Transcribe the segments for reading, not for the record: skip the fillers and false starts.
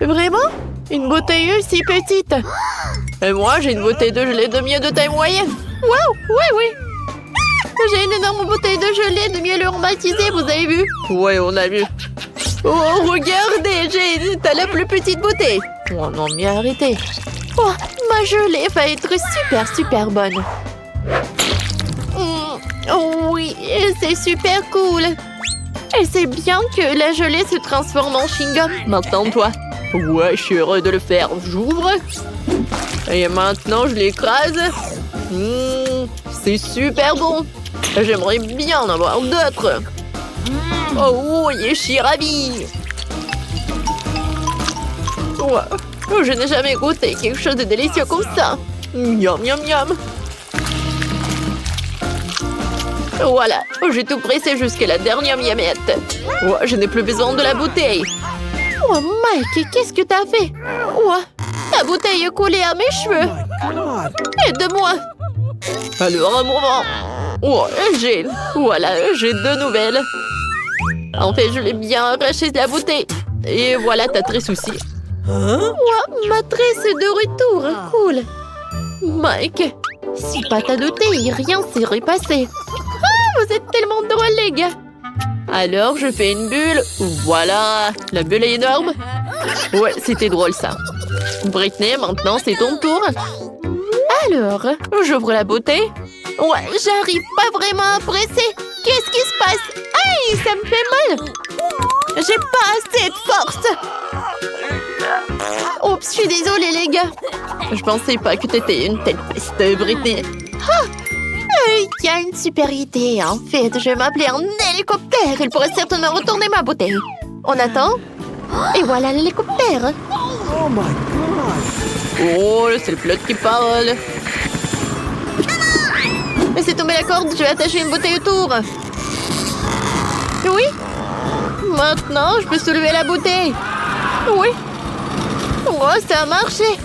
Vraiment? Une bouteille si petite. Et moi, j'ai une bouteille de gelée de miel de taille moyenne. Waouh, oui. J'ai une énorme bouteille de gelée de miel aromatisé, vous avez vu? Ouais, on a vu. Oh, regardez, t'as la plus petite bouteille. Oh non, mais arrêtez. Oh, ma gelée va être super bonne. Oh oui, c'est super cool. Et c'est bien que la gelée se transforme en chewing-gum. Maintenant, toi. Ouais, je suis heureux de le faire. J'ouvre. Et maintenant, je l'écrase. C'est super bon. J'aimerais bien en avoir d'autres. Oh oui, je suis ravie. Wow. Je n'ai jamais goûté quelque chose de délicieux comme ça. Miam. Voilà, j'ai tout pressé jusqu'à la dernière miamette. Oh, je n'ai plus besoin de la bouteille. Oh, Mike, qu'est-ce que t'as fait? Oh, ta bouteille est collée à mes cheveux. Aide-moi. Alors, un moment. Oh, voilà, j'ai deux nouvelles. En fait, je l'ai bien arraché de la bouteille. Et voilà ta tresse aussi. Oh, ma tresse est de retour. Cool. Mike, si pas t'as douté, rien serait passé. Vous êtes tellement drôles, les gars. Alors, je fais une bulle. Voilà, la bulle est énorme. Ouais, c'était drôle, ça. Britney, maintenant, c'est ton tour. Alors, j'ouvre la bouteille. Ouais, j'arrive pas vraiment à presser. Qu'est-ce qui se passe? Aïe, ça me fait mal. J'ai pas assez de force. Oups, je suis désolée, les gars. Je pensais pas que t'étais une telle peste, Britney. Il y a une super idée, en fait. Je vais m'appeler un hélicoptère. Il pourrait certainement retourner ma bouteille. On attend. Et voilà l'hélicoptère. Oh my God! Oh, c'est le pilote qui parle. Laissez tomber la corde, je vais attacher une bouteille autour. Oui. Maintenant, je peux soulever la bouteille. Oui. Oh, ça a marché.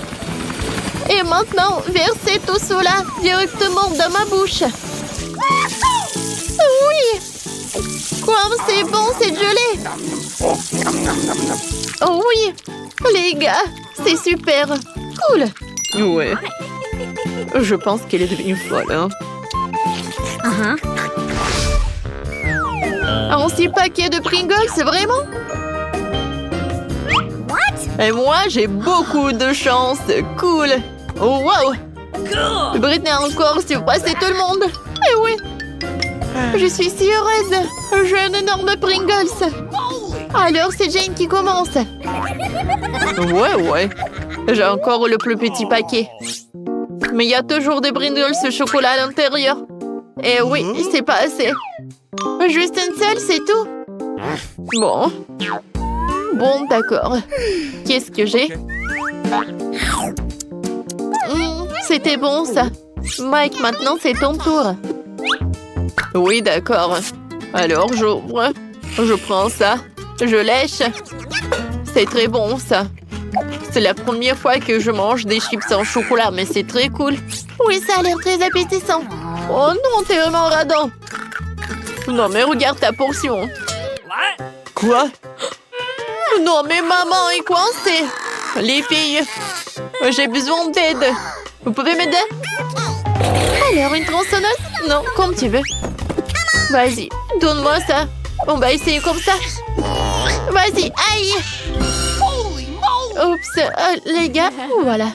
Et maintenant, versez tout cela directement dans ma bouche. Oui! Comme c'est bon, cette gelée! Oh oui! Les gars, c'est super! Cool! Ouais. Je pense qu'elle est devenue folle, hein? Un si paquet de Pringles, vraiment? Et moi, j'ai beaucoup de chance! Cool! Oh, wow! Britney a encore surpassé tout le monde! Eh oui! Je suis si heureuse! J'ai un énorme Pringles! Alors, c'est Jane qui commence! Ouais. J'ai encore le plus petit paquet. Mais il y a toujours des Pringles au chocolat à l'intérieur. Et oui, c'est pas assez. Juste une seule, c'est tout. Bon, d'accord. Qu'est-ce que j'ai? C'était bon, ça. Mike, maintenant, c'est ton tour. Oui, d'accord. Alors, j'ouvre. Je prends ça. Je lèche. C'est très bon, ça. C'est la première fois que je mange des chips en chocolat, mais c'est très cool. Oui, ça a l'air très appétissant. Oh non, t'es vraiment radin. Non, mais regarde ta portion. Quoi? Non, mais maman est coincée. Les filles, j'ai besoin d'aide. Vous pouvez m'aider? Alors, une tronçonneuse? Non, comme tu veux. Vas-y, donne-moi ça. On va essayer comme ça. Vas-y, aïe! Oups, les gars, voilà.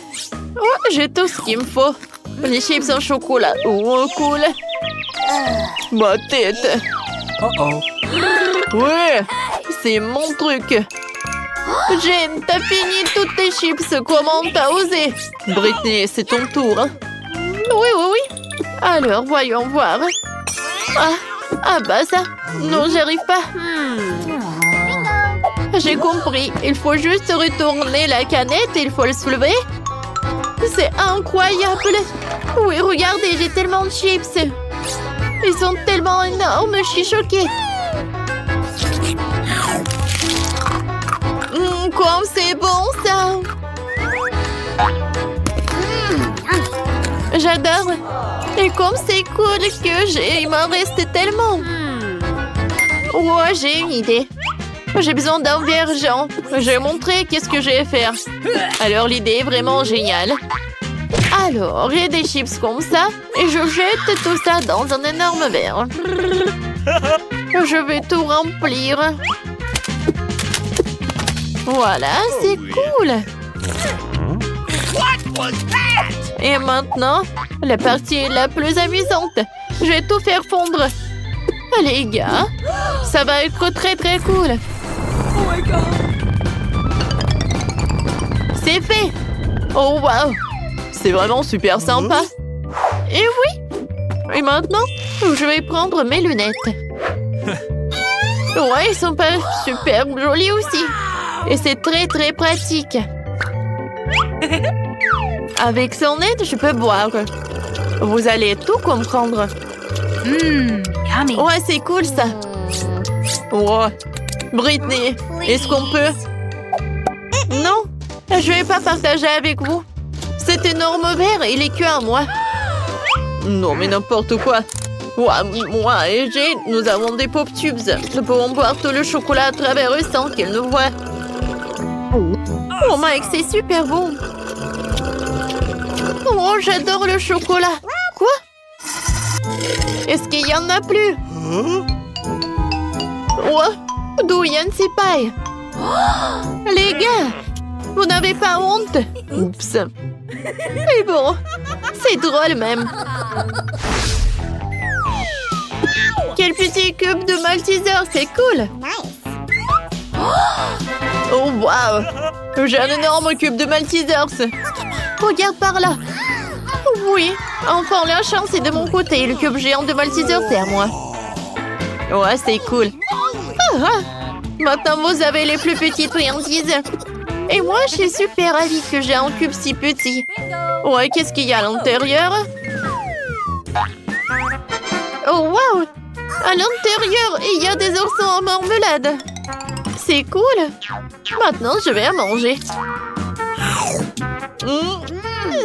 Oh, j'ai tout ce qu'il me faut. Les chips en chocolat. Oh, cool. Ma tête. Ouais, c'est mon truc. Jane, t'as fini toutes tes chips. Comment t'as osé? Britney, c'est ton tour. Oui. Alors, voyons voir. Ah bah ça. Non, j'y arrive pas. J'ai compris. Il faut juste retourner la canette et il faut le soulever. C'est incroyable. Oui, regardez, j'ai tellement de chips. Ils sont tellement énormes, je suis choquée. Comme c'est bon, ça. J'adore. Et comme c'est cool que il m'en reste tellement. Ouais, j'ai une idée. J'ai besoin d'un verre, Jean. Je vais montrer qu'est-ce que je vais faire. Alors, l'idée est vraiment géniale. Alors, il y a des chips comme ça. Et je jette tout ça dans un énorme verre. Je vais tout remplir. Voilà, c'est cool. Et maintenant, la partie la plus amusante. Je vais tout faire fondre. Les gars, ça va être très très cool. Oh my god! C'est fait. Oh wow. C'est vraiment super sympa. Et oui. Et maintenant, je vais prendre mes lunettes. Ouais, ils sont pas super jolis aussi. Et c'est très très pratique. Avec son aide, je peux boire. Vous allez tout comprendre. Yummy. Ouais, c'est cool ça. Ouais. Britney, est-ce qu'on peut... Non, je vais pas partager avec vous. Cet énorme verre, il est que à moi. Non, mais n'importe quoi. Ouais, moi et Jane, nous avons des pop tubes. Nous pouvons boire tout le chocolat à travers eux sans qu'ils nous voient. Oh Mike, c'est super bon. Oh, j'adore le chocolat. Quoi? Est-ce qu'il y en a plus? Ouais, d'où Yann s'y paille? Les gars, vous n'avez pas honte? Oups. Mais bon, c'est drôle même. Quel petit cube de Malteser, c'est cool. Oh wow, j'ai un énorme cube de Maltesers. Regarde par là. Oui, enfin la chance est de mon côté. Le cube géant de Malteser, c'est à moi. Ouais, c'est cool. Maintenant, vous avez les plus petites friandises. Et moi, je suis super ravie que j'ai un cube si petit. Ouais, qu'est-ce qu'il y a à l'intérieur? Oh, wow! À l'intérieur, il y a des oursons en marmelade. C'est cool. Maintenant, je vais à manger.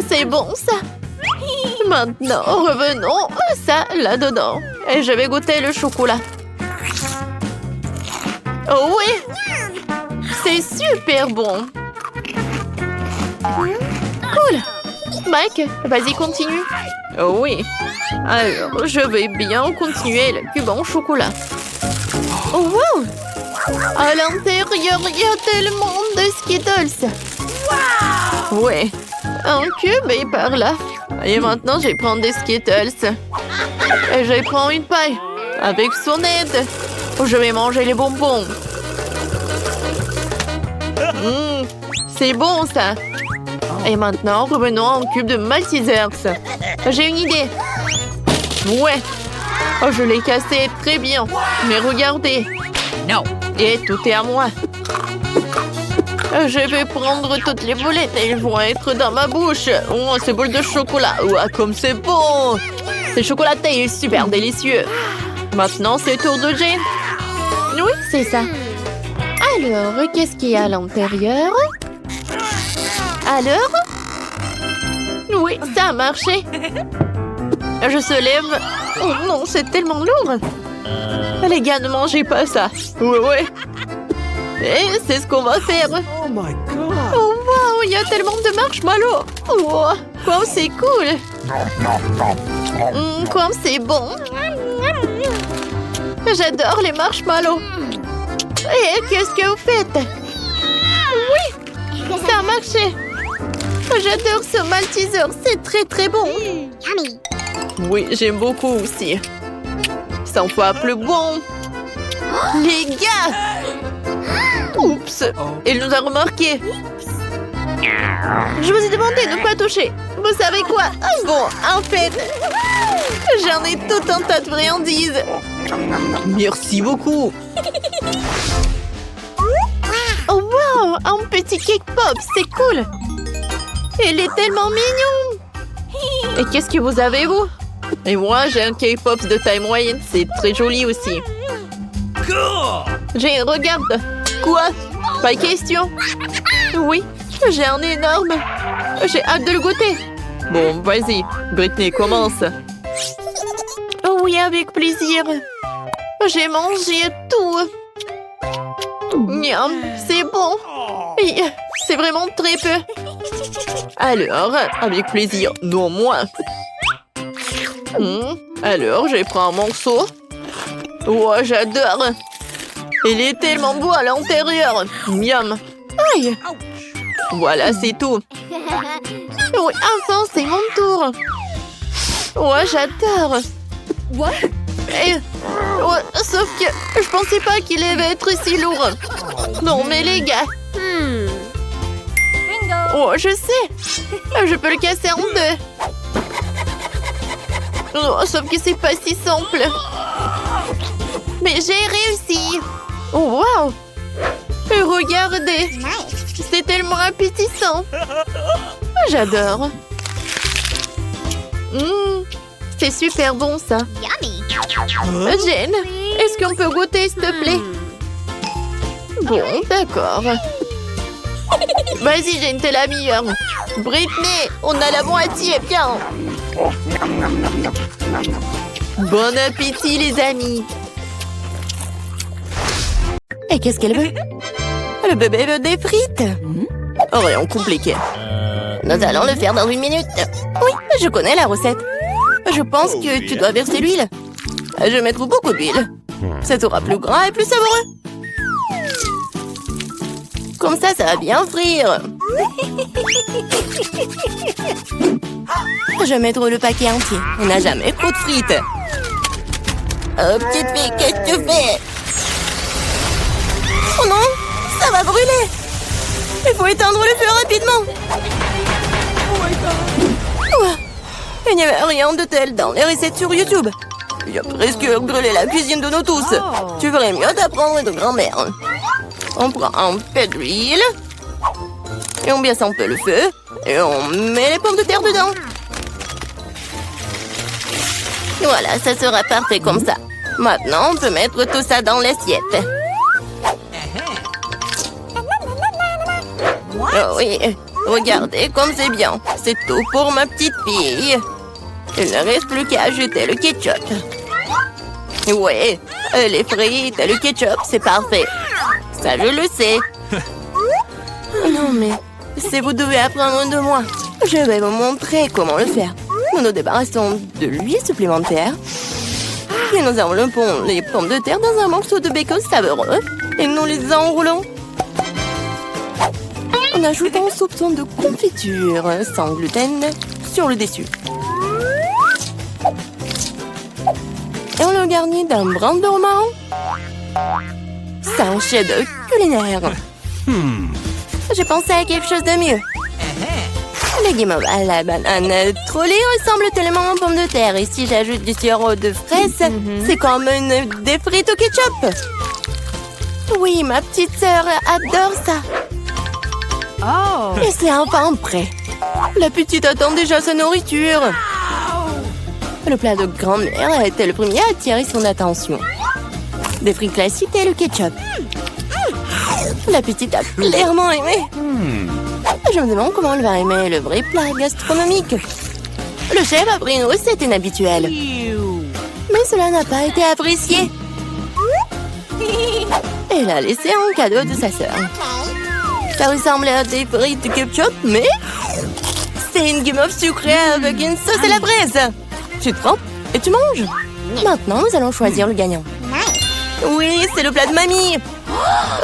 C'est bon, ça. Maintenant, revenons à ça, là-dedans. Et je vais goûter le chocolat. Oh oui! C'est super bon. Cool. Mike, vas-y, continue. Oh oui. Alors, je vais bien continuer le cube en chocolat. Oh wow! À l'intérieur, il y a tellement de Skittles. Wow! Ouais. Un cube est par là. Et maintenant, je vais prendre des Skittles. Et je vais prendre une paille. Avec son aide. Je vais manger les bonbons. C'est bon, ça. Et maintenant, revenons au cube de Maltesers. J'ai une idée. Ouais. Oh, je l'ai cassé très bien. Mais regardez. No. Et tout est à moi. Je vais prendre toutes les boulettes et elles vont être dans ma bouche. Oh, ces boules de chocolat. Ouah, comme c'est bon. C'est chocolaté et super délicieux. Maintenant, c'est le tour de Jane. Oui, c'est ça. Alors, qu'est-ce qu'il y a à l'intérieur? Alors? Oui, ça a marché. Je se lève. Oh non, c'est tellement lourd. Les gars, ne mangez pas ça. Ouais. Et c'est ce qu'on va faire. Oh my god! Oh wow, il y a tellement de marshmallows. Oh, comme c'est cool. Comme c'est bon. J'adore les marshmallows. Et qu'est-ce que vous faites? Oui, ça a marché. J'adore ce Malteser, c'est très très bon. Oui, j'aime beaucoup aussi. 100 fois plus bon. Les gars! Oups, il nous a remarqué. Je vous ai demandé de ne pas toucher. Vous savez quoi? Bon, en fait, j'en ai tout un tas de friandises. Merci beaucoup! Oh wow, un petit cake pop, c'est cool. Il est tellement mignon. Et qu'est-ce que vous avez, vous? Et moi, j'ai un cake pop de taille moyenne, c'est très joli aussi. J'ai, regarde. Quoi? Pas question. Oui, j'ai un énorme. J'ai hâte de le goûter. Bon, vas-y, Britney, commence. Oh oui, avec plaisir. J'ai mangé tout. Miam, c'est bon. Oui, c'est vraiment très peu. Alors, avec plaisir, non moins. Alors, je prends un morceau. Oh, j'adore. Il est tellement beau à l'intérieur. Miam. Aïe. Voilà, c'est tout. Oui, enfin, c'est mon tour. Oh, j'adore. Sauf que je pensais pas qu'il allait être si lourd. Non, mais les gars. Oh, je sais. Je peux le casser en deux. Oh, sauf que c'est pas si simple. Mais j'ai réussi. Oh, wow. Regardez. C'est tellement appétissant. J'adore. C'est super bon, ça. Jane, est-ce qu'on peut goûter, s'il te plaît? Bon, d'accord. Vas-y, Jane, t'es la meilleure. Britney, on a la moitié, bien. Bon appétit, les amis. Et qu'est-ce qu'elle veut? Le bébé veut des frites. Rien compliqué. Nous allons le faire dans 1 minute. Oui, je connais la recette. Je pense que tu dois verser l'huile. Je vais mettre beaucoup d'huile. Ça sera plus gras et plus savoureux. Comme ça va bien frire. Je vais mettre le paquet entier. On n'a jamais trop de frites. Oh, petite fille, qu'est-ce que tu fais? Oh non, ça va brûler. Il faut éteindre le feu rapidement. Il n'y avait rien de tel dans les recettes sur YouTube. Il a presque brûlé la cuisine de nous tous. Tu ferais mieux d'apprendre de grand-mère. On prend un peu d'huile. Et on baisse un peu le feu. Et on met les pommes de terre dedans. Voilà, ça sera parfait comme ça. Maintenant, on peut mettre tout ça dans l'assiette. Oh oui, regardez comme c'est bien. C'est tout pour ma petite fille. Il ne reste plus qu'à ajouter le ketchup. Ouais, les frites et le ketchup, c'est parfait. Ça, je le sais. Non, mais si vous devez apprendre de moi, je vais vous montrer comment le faire. Nous nous débarrassons de l'huile supplémentaire. Puis nous enveloppons les pommes de terre dans un morceau de bacon savoureux. Et nous les enroulons. On ajoute un soupçon de confiture sans gluten sur le dessus. Et on le garnit d'un brin de romarin. C'est un chef-d'œuvre culinaire. J'ai pensé à quelque chose de mieux. Les guimauves à la banane trollée ressemblent tellement aux pommes de terre. Et si j'ajoute du sirop de fraise, c'est comme des frites au ketchup. Oui, ma petite sœur adore ça. Oh. Et c'est enfin prêt. La petite attend déjà sa nourriture. Le plat de grand-mère a été le premier à attirer son attention. Des frites classiques et le ketchup. La petite a clairement aimé. Je me demande comment elle va aimer le vrai plat gastronomique. Le chef a pris une recette inhabituelle. Mais cela n'a pas été apprécié. Elle a laissé un cadeau de sa sœur. Ça ressemble à des frites de ketchup, mais c'est une guimauve sucrée avec une sauce à la fraise. Tu te trempes et tu manges. Maintenant, nous allons choisir le gagnant. Oui, c'est le plat de mamie.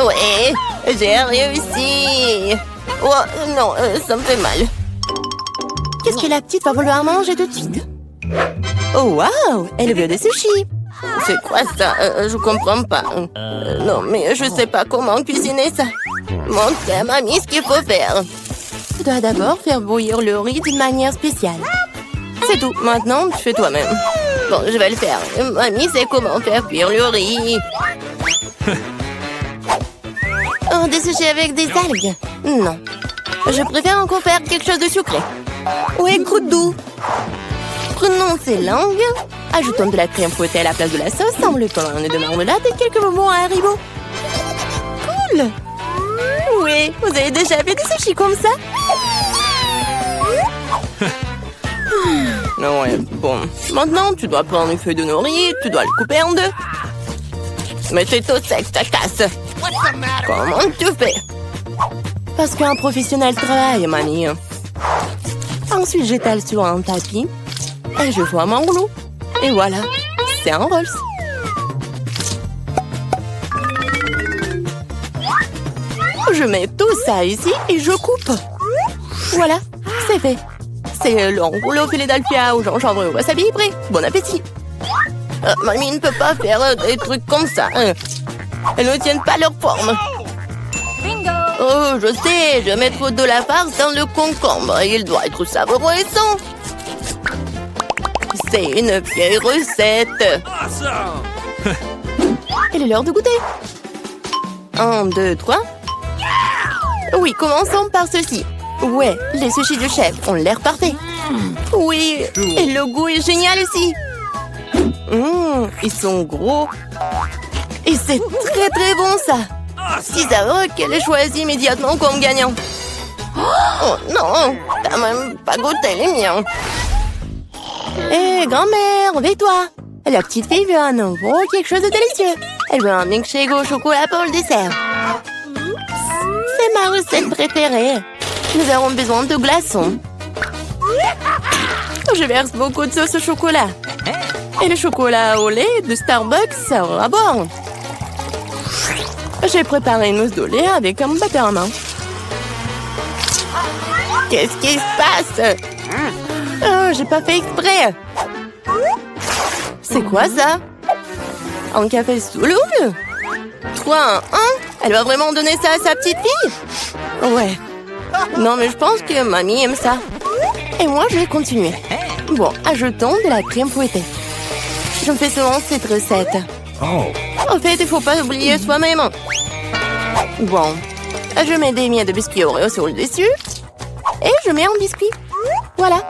Ouais, j'ai réussi. Oh, non, ça me fait mal. Qu'est-ce que la petite va vouloir manger tout de suite? Oh, waouh, elle veut des sushis. C'est quoi ça? Je comprends pas. Non, mais je sais pas comment cuisiner ça. Montre à mamie ce qu'il faut faire. Tu dois d'abord faire bouillir le riz d'une manière spéciale. C'est tout. Maintenant, tu fais toi-même. Bon, je vais le faire. Mamie sait comment faire cuire le riz. Oh, des sushis avec des algues? Non. Je préfère encore faire quelque chose de sucré. Ouais, croûte doux. Prenons ces langues. Ajoutons de la crème fouettée à la place de la sauce, enveloppant de marmelade et quelques bonbons à Haribo. Cool! Oui, vous avez déjà fait des sushis comme ça? Ouais, bon. Maintenant, tu dois prendre une feuille de nori, tu dois le couper en deux. Mais c'est tout sec, ça casse. Comment tu fais? Parce qu'un professionnel travaille, mamie. Ensuite, j'étale sur un tapis et je forme un rouleau. Et voilà, c'est un Rolls. Je mets tout ça ici et je coupe. Voilà, c'est fait. C'est le rouleau Philadelphia au gingembre et au wasabi prêt. Bon appétit. Mamie ne peut pas faire des trucs comme ça. Elles ne tiennent pas leur forme. Oh, je sais, je vais mettre de la farce dans le concombre. Il doit être savoureux et sain. C'est une vieille recette. Il est l'heure de goûter. 1, 2, 3. Oui, commençons par ceci. Ouais, les sushis du chef ont l'air parfaits. Oui, et le goût est génial aussi. Ils sont gros. Et c'est très très bon ça. Si savoureux qu'elle ait choisi immédiatement comme gagnant. Oh non, t'as même pas goûté les miens. Hé, grand-mère, réveille-toi. La petite fille veut un nouveau quelque chose de délicieux. Elle veut un milkshake au chocolat pour le dessert. C'est ma recette préférée. Nous avons besoin de glaçons. Je verse beaucoup de sauce au chocolat. Et le chocolat au lait de Starbucks sera bon. J'ai préparé une mousse de lait avec un batteur à main. Qu'est-ce qui se passe? Oh, j'ai pas fait exprès. C'est quoi ça? Un café sous l'eau? 3, 1. Elle va vraiment donner ça à sa petite fille? Ouais. Non, mais je pense que mamie aime ça. Et moi, je vais continuer. Bon, ajoutons de la crème fouettée. Je me fais souvent cette recette. En fait, il faut pas oublier soi-même. Bon, je mets des miettes de biscuits Oreo sur le dessus. Et je mets un biscuit. Voilà.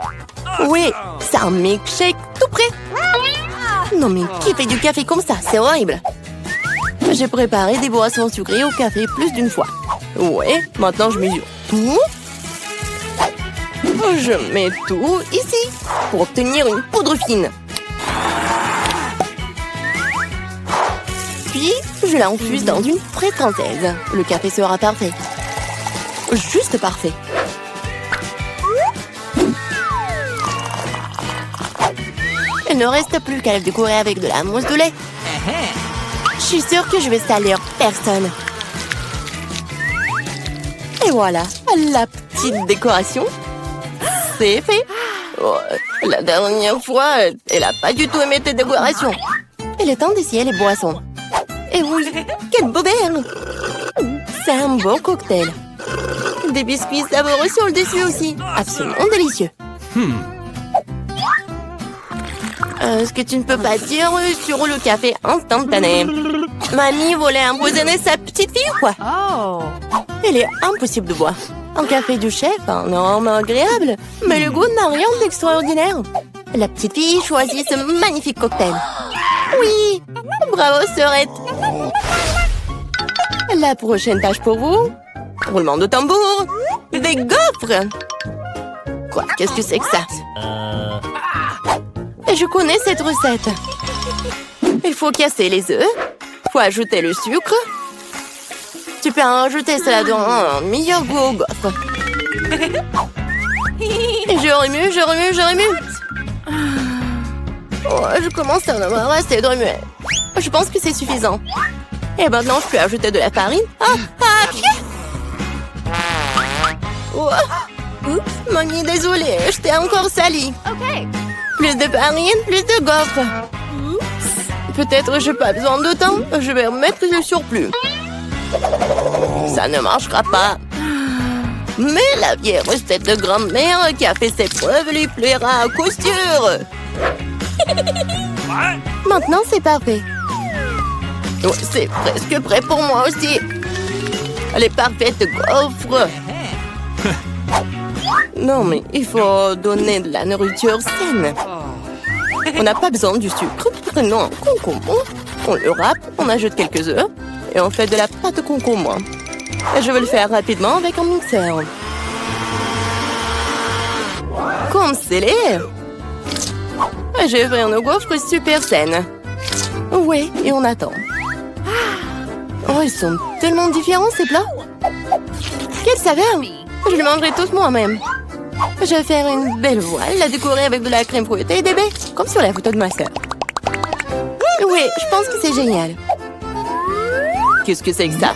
Oui, c'est un milkshake tout prêt. Non, mais qui fait du café comme ça? C'est horrible. J'ai préparé des boissons sucrées au café plus d'une fois. Ouais, maintenant je mesure tout. Je mets tout ici pour obtenir une poudre fine. Puis, je l'infuse dans une fraise française. Le café sera parfait. Juste parfait. Il ne reste plus qu'à le décorer avec de la mousse de lait. Je suis sûre que je vais salir personne. Et voilà, la petite décoration. C'est fait. Oh, la dernière fois, elle n'a pas du tout aimé tes décorations. Il est temps d'essayer les boissons. Et oui, quel beau verre! C'est un bon cocktail. Des biscuits savoureux sur le dessus aussi. Absolument délicieux. Ce que tu ne peux pas dire sur le café instantané. Mamie voulait empoisonner sa petite fille ou quoi? Oh. Il est impossible de boire. Un café du chef, un arôme agréable, mais le goût n'a rien d'extraordinaire. La petite fille choisit ce magnifique cocktail. Oui, bravo sœurette. La prochaine tâche pour vous. Roulement de tambour. Des gaufres. Quoi? Qu'est-ce que c'est que ça? Je connais cette recette. Il faut casser les œufs. Faut ajouter le sucre. Tu peux rajouter cela dans un meilleur goût aux gaufres. Et je remue, je remue, je remue. Oh, je commence à en avoir assez de remuer. Je pense que c'est suffisant. Et maintenant, je peux ajouter de la farine. Oh. Oups, mamie, désolée, je t'ai encore sali. Okay. Plus de farine, plus de gaufres. Peut-être j'ai pas besoin de temps. Je vais remettre le surplus. Ça ne marchera pas. Mais la vieille recette de grand-mère qui a fait ses preuves lui plaira à coup sûr. Maintenant, c'est parfait. Oh, c'est presque prêt pour moi aussi. Les parfaites gaufres. Non, mais il faut donner de la nourriture saine. On n'a pas besoin du sucre. Prenons un concombre. On le râpe, on ajoute quelques œufs et on fait de la pâte de concombre. Et je vais le faire rapidement avec un mixeur. Comme scellé. Je vais faire nos gaufres super saines. Oui, et on attend. Oh, ils sont tellement différents, ces plats. Quelle saveur! Je les mangerai tous moi-même. Je vais faire une belle voile, la décorer avec de la crème fouettée et des baies, comme sur la photo de ma sœur. Oui, je pense que c'est génial. Qu'est-ce que c'est que ça?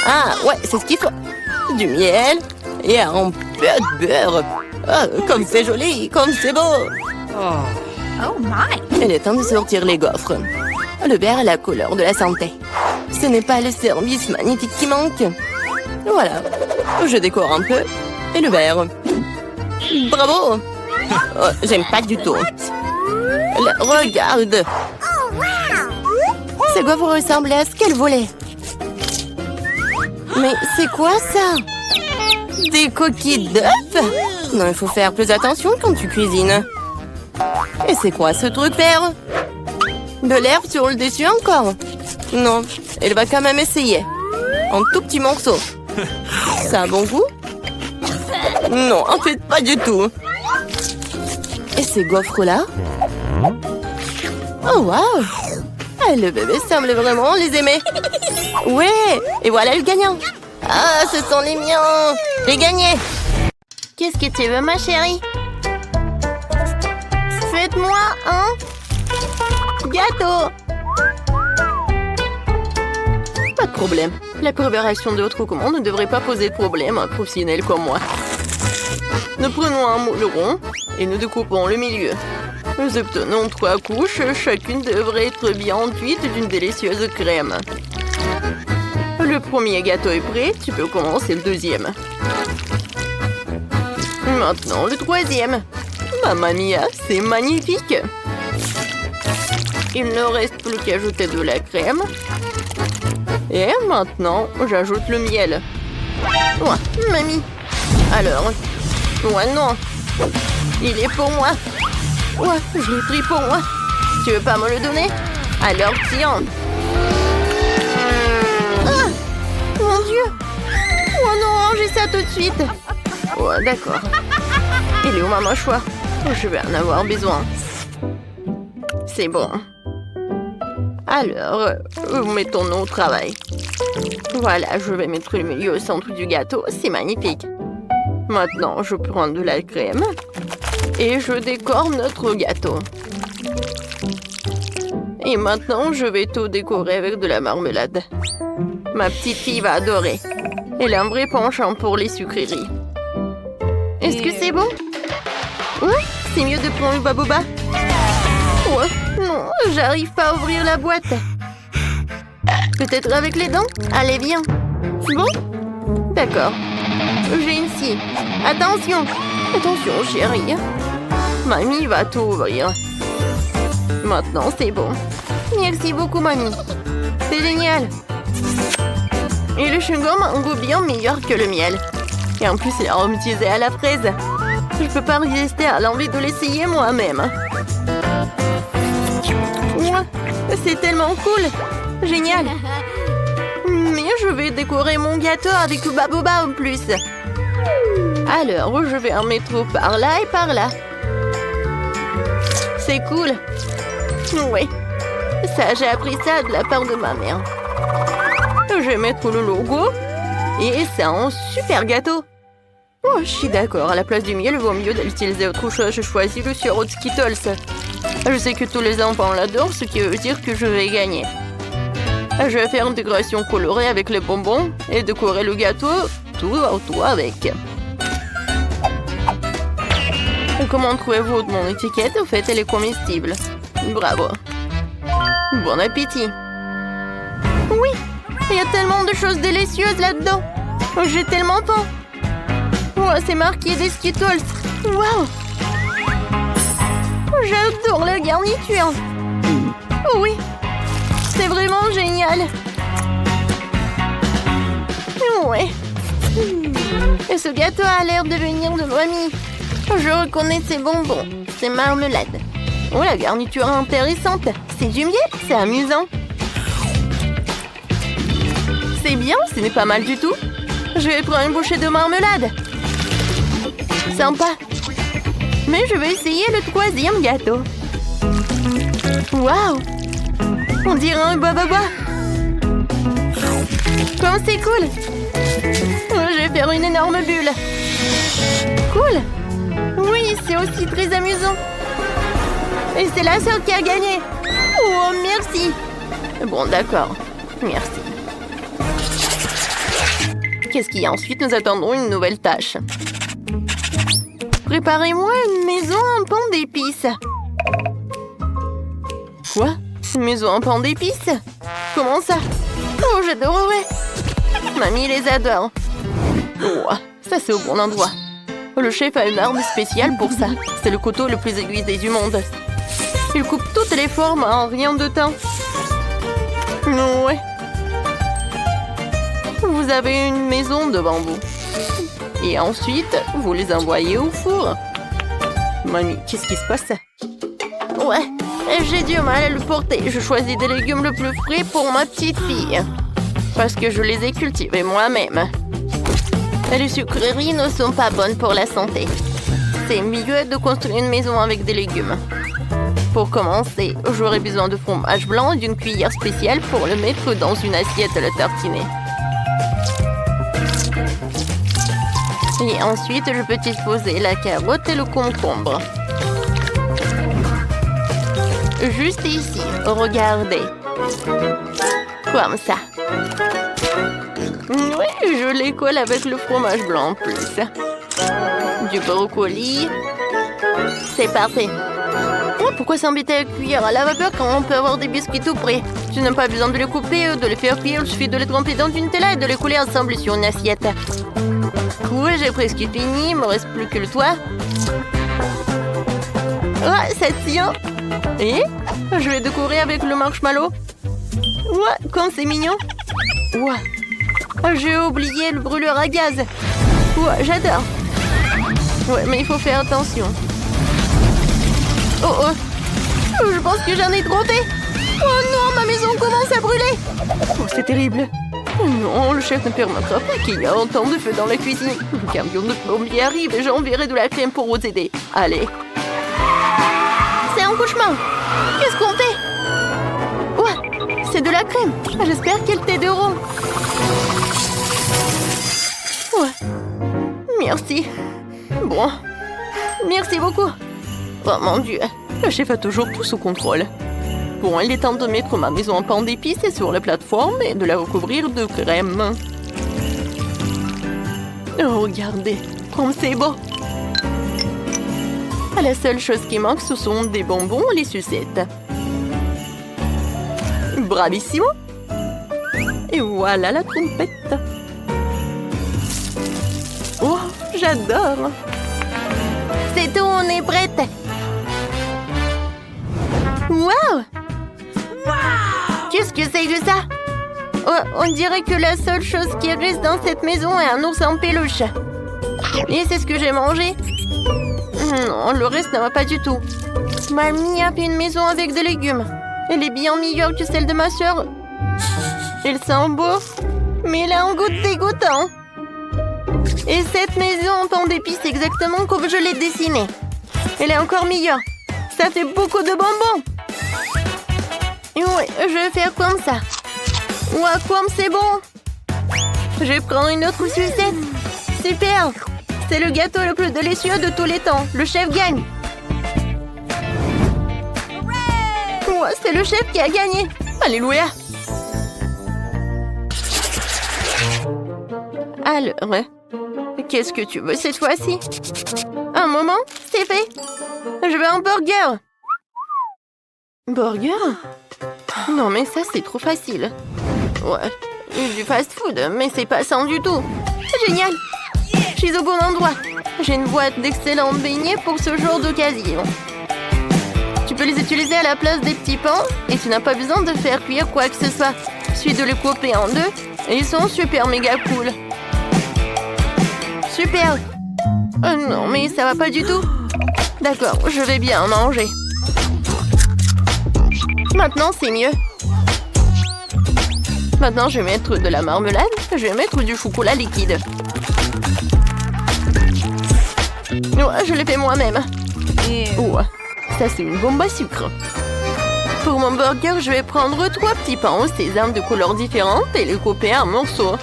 Ah, ouais, c'est ce qu'il faut. Du miel et un peu de beurre. Ah, comme c'est joli, comme c'est beau. Oh my. Il est temps de sortir les gaufres. Le beurre est la couleur de la santé. Ce n'est pas le service magnifique qui manque. Voilà. Je décore un peu. Et le beurre. Bravo! Oh, j'aime pas du tout. Regarde! Ces gaufres ressemblaient à ce qu'elle voulait. Mais c'est quoi ça? Des coquilles d'œufs? Non, il faut faire plus attention quand tu cuisines. Et c'est quoi ce truc vert? De l'herbe sur le dessus encore? Non, elle va quand même essayer. En tout petits morceaux. Ça a bon goût? Non, en fait, pas du tout. Et ces gaufres-là? Oh, waouh! Ah, le bébé semble vraiment les aimer. Ouais, et voilà le gagnant. Ah, ce sont les miens. J'ai gagné. Qu'est-ce que tu veux, ma chérie? Faites-moi un gâteau. Pas de problème. La préparation de votre commande ne devrait pas poser de problème à un professionnel comme moi. Nous prenons un moule rond et nous découpons le milieu. Nous obtenons 3 couches, chacune devrait être bien enduite d'une délicieuse crème. Le premier gâteau est prêt, tu peux commencer le deuxième. Maintenant le troisième. Mamma mia, c'est magnifique! Il ne reste plus qu'à ajouter de la crème. Et maintenant, j'ajoute le miel. Ouais, mamie. Alors, ouais, non. Il est pour moi. Ouais, je l'ai pris pour moi. Tu veux pas me le donner? Alors, tiens. Ah! Mon Dieu! Oh non, rangez ça tout de suite. Ouais, d'accord. Il est où ma mâchoire? Je vais en avoir besoin. C'est bon. Alors, mettons-nous au travail. Voilà, je vais mettre le milieu au centre du gâteau. C'est magnifique. Maintenant, je prends de la crème et je décore notre gâteau. Et maintenant, je vais tout décorer avec de la marmelade. Ma petite fille va adorer. Elle a un vrai penchant pour les sucreries. Est-ce que c'est bon? Ouais, c'est mieux de prendre le baboba. Ouais, non, j'arrive pas à ouvrir la boîte. Peut-être avec les dents? Allez, viens. C'est bon? D'accord. J'ai une scie. Attention. Attention, chérie. Mamie va tout ouvrir. Maintenant, c'est bon. Merci beaucoup, mamie. C'est génial. Et le chewing-gum a un goût bien meilleur que le miel. Et en plus, il est aromatisé à la fraise. Je peux pas résister à l'envie de l'essayer moi-même. C'est tellement cool. Génial. Mais je vais décorer mon gâteau avec le baboba en plus. Alors, je vais en mettre par là et par là. C'est cool. Oui. Ça, j'ai appris ça de la part de ma mère. Je vais mettre le logo. Et c'est un super gâteau. Oh, je suis d'accord. À la place du miel, il vaut mieux d'utiliser autre chose. Je choisis le sirop de Skittles. Je sais que tous les enfants l'adorent, ce qui veut dire que je vais gagner. Je vais faire une décoration colorée avec les bonbons et décorer le gâteau tout autour avec. Et comment trouvez-vous mon étiquette? En fait, elle est comestible. Bravo. Bon appétit. Oui, il y a tellement de choses délicieuses là-dedans. J'ai tellement faim. Oh, c'est marqué des Skittles. Waouh! J'adore la garniture. Oh oui, c'est vraiment génial. Ouais. Et ce gâteau a l'air de venir de mamie. Je reconnais ces bonbons. C'est marmelade. Oh, la garniture est intéressante. C'est du miel, c'est amusant. C'est bien, ce n'est pas mal du tout. Je vais prendre une bouchée de marmelade. Sympa. Mais je vais essayer le troisième gâteau. Waouh! On dirait un bababa. Comme c'est cool. Oh, je vais faire une énorme bulle. Cool. Oui, c'est aussi très amusant. Et c'est la sœur qui a gagné. Oh, merci. Bon, d'accord. Merci. Qu'est-ce qu'il y a ensuite? Nous attendons une nouvelle tâche. Préparez-moi une maison en pan d'épices. Quoi? Une maison en pan d'épices? Comment ça? Oh, j'adorerais. Mamie les adore. Oh, ça c'est au bon endroit. Le chef a une arme spéciale pour ça. C'est le couteau le plus aiguisé du monde. Il coupe toutes les formes en rien de temps. Ouais. Vous avez une maison devant vous. Et ensuite, vous les envoyez au four. Mamie, qu'est-ce qui se passe? Ouais, j'ai du mal à le porter. Je choisis des légumes le plus frais pour ma petite fille. Parce que je les ai cultivés moi-même. Les sucreries ne sont pas bonnes pour la santé. C'est mieux de construire une maison avec des légumes. Pour commencer, j'aurai besoin de fromage blanc et d'une cuillère spéciale pour le mettre dans une assiette à le tartiner. Et ensuite, je peux disposer la carotte et le concombre. Juste ici, regardez. Comme ça. Oui, je les colle avec le fromage blanc en plus. Du brocoli. C'est parfait. Oh, pourquoi s'embêter avec cuillère à la vapeur quand on peut avoir des biscuits tout prêts? Je n'ai pas besoin de les couper, de les faire cuire. Il suffit de les tremper dans une Nutella et de les couler ensemble sur une assiette. Oui, j'ai presque fini. Il me reste plus que le toit. Oh, ça tient. Et je vais décorer avec le marshmallow. Ouais, comme c'est mignon. Ouais. J'ai oublié le brûleur à gaz. Ouais, j'adore. Ouais, mais il faut faire attention. Oh, oh. Je pense que j'en ai trop fait. Oh non, ma maison commence à brûler. Oh, c'est terrible. Oh non, le chef ne permettra pas qu'il y ait autant de feu dans la cuisine. Le camion de plombier arrive et j'enverrai de la crème pour vous aider. Allez. C'est un cauchemar. Qu'est-ce qu'on fait? Ouais, c'est de la crème. J'espère qu'elle t'aideront. Ouais. Merci. Bon. Merci beaucoup. Oh mon Dieu, le chef a toujours tout sous contrôle. Bon, il est temps de mettre ma maison en pan d'épices sur la plateforme et de la recouvrir de crème. Oh, regardez, comme c'est beau. La seule chose qui manque, ce sont des bonbons et les sucettes. Bravissimo! Et voilà la trompette. Oh, j'adore! C'est tout, on est prête! Wow! Qu'est-ce que c'est que ça? Oh, on dirait que la seule chose qui reste dans cette maison est un ours en peluche. Et c'est ce que j'ai mangé? Non, le reste ne va pas du tout. Mamie a fait une maison avec des légumes. Elle est bien meilleure que celle de ma sœur. Elle sent beau, mais elle a un goût dégoûtant. Et cette maison en pan d'épices c'est exactement comme je l'ai dessinée. Elle est encore meilleure. Ça fait beaucoup de bonbons. Oui, je vais faire comme ça. Ouah, comme c'est bon. Je vais prendre une autre sucette. Super. C'est le gâteau le plus délicieux de tous les temps. Le chef gagne. Ouah, c'est le chef qui a gagné. Alléluia. Alors, qu'est-ce que tu veux cette fois-ci? Un moment, c'est fait. Je veux un burger. Burger? Non, mais ça, c'est trop facile. Ouais, du fast-food, mais c'est pas sain du tout. Génial. Je suis au bon endroit. J'ai une boîte d'excellents beignets pour ce genre d'occasion. Tu peux les utiliser à la place des petits pains et tu n'as pas besoin de faire cuire quoi que ce soit. Il suffit de les couper en deux et ils sont super méga cool. Super. Oh non, mais ça va pas du tout. D'accord, je vais bien manger. Maintenant, c'est mieux. Maintenant, je vais mettre de la marmelade. Je vais mettre du chocolat liquide. Ouais, je l'ai fait moi-même. Oh, ça, c'est une bombe à sucre. Pour mon burger, je vais prendre 3 petits pains au sésame de couleurs différentes et les couper en morceaux.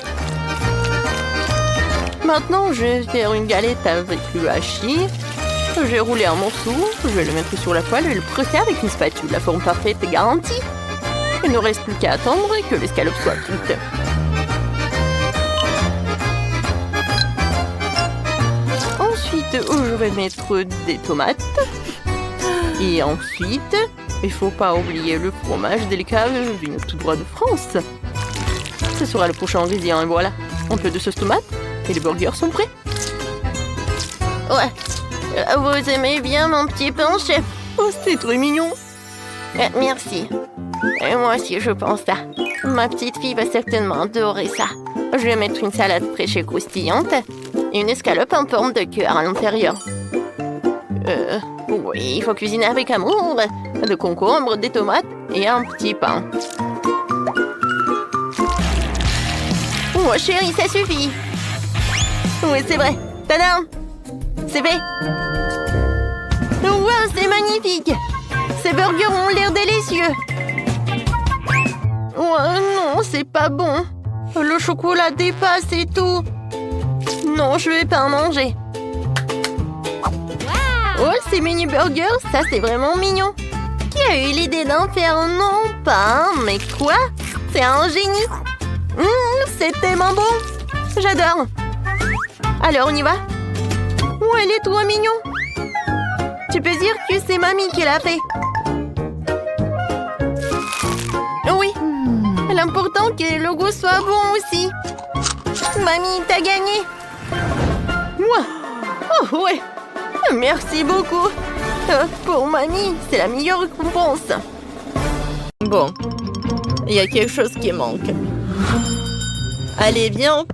Maintenant, je vais faire une galette avec le hachis. Je vais rouler un morceau, je vais le mettre sur la poêle et le presser avec une spatule. La forme parfaite est garantie. Il ne reste plus qu'à attendre que l'escalope soit cuite. Ensuite, je vais mettre des tomates. Et ensuite, il ne faut pas oublier le fromage délicat venu tout droit de France. Ce sera le prochain ingrédient et voilà. Un peu de sauce tomate et les burgers sont prêts. Ouais. Vous aimez bien mon petit pain, chef? Oh, c'est très mignon. Merci. Et moi aussi, je pense ça. Ma petite fille va certainement adorer ça. Je vais mettre une salade fraîche et croustillante et une escalope en forme de cœur à l'intérieur. Oui, il faut cuisiner avec amour. De concombre, des tomates et un petit pain. Oh, chérie, ça suffit. Oui, c'est vrai. Tadam! C'est fait. Wow, c'est magnifique. Ces burgers ont l'air délicieux. Oh non, c'est pas bon. Le chocolat dépasse et tout. Non, je vais pas en manger. Oh, ces mini burgers, ça c'est vraiment mignon. Qui a eu l'idée d'en faire non pas un, mais quoi? C'est un génie. C'est tellement bon. J'adore. Alors, on y va? Oh, elle est trop mignon. Tu peux dire que c'est mamie qui l'a fait. Oui. L'important que le goût soit bon aussi. Mamie, t'as gagné. Oh, ouais. Merci beaucoup. Pour mamie, c'est la meilleure récompense. Bon. Il y a quelque chose qui manque. Allez, viens.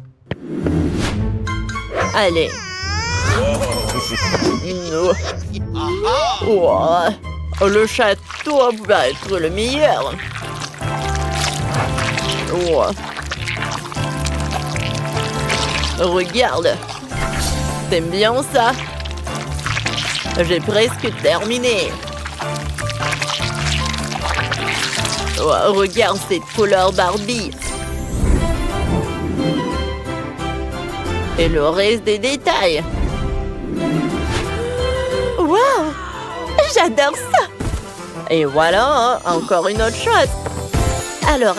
Allez. Oh, le château va être le meilleur. Oh. Regarde. T'aimes bien ça? J'ai presque terminé. Oh, regarde cette couleur Barbie. Et le reste des détails. Wow! J'adore ça! Et voilà, encore une autre chose. Alors.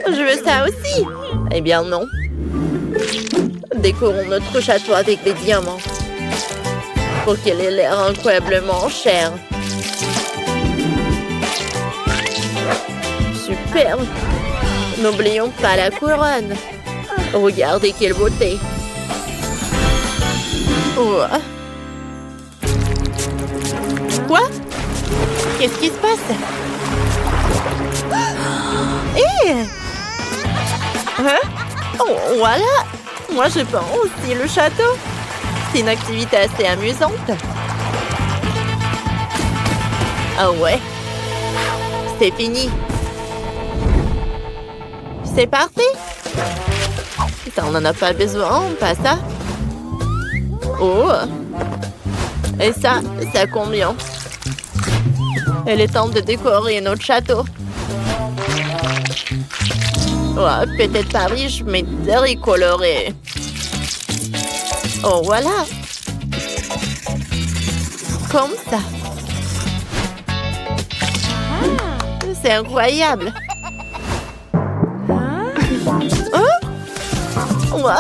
Je veux ça aussi. Eh bien non. Décorons notre château avec des diamants. Pour qu'il ait l'air incroyablement cher. Super! N'oublions pas la couronne. Regardez quelle beauté. Oh. Quoi? Qu'est-ce qui se passe? Hein? Oh, voilà. Moi, je prends aussi le château. C'est une activité assez amusante. Ah ouais. C'est fini. C'est parfait. Ça, on n'en a pas besoin, pas ça. Oh. Et ça combien? Il est temps de décorer notre château. Oh, peut-être pas riche, mais très coloré. Oh, voilà. Comme ça. C'est incroyable. Ouais.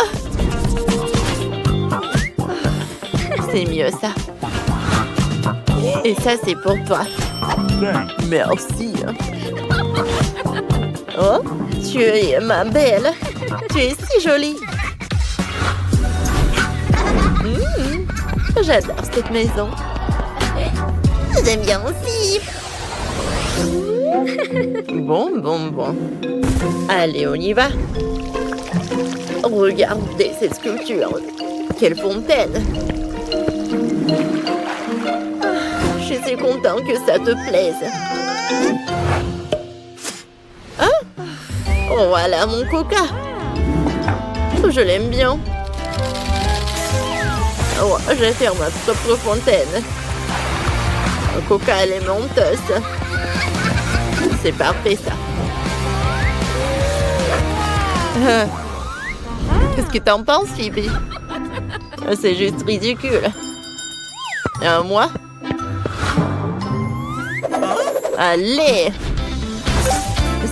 C'est mieux ça. Et ça, c'est pour toi. Merci. Oh, tu es ma belle. Tu es si jolie. J'adore cette maison. J'aime bien aussi. Bon. Allez, on y va. Regardez cette sculpture. Quelle fontaine. Je suis content que ça te plaise. Hein? Oh, voilà mon coca. Je l'aime bien. Oh, je vais faire ma propre fontaine. Coca, elle est menteuse. C'est parfait, ça. Qu'est-ce que t'en penses, Phoebe? C'est juste ridicule. Moi? Allez!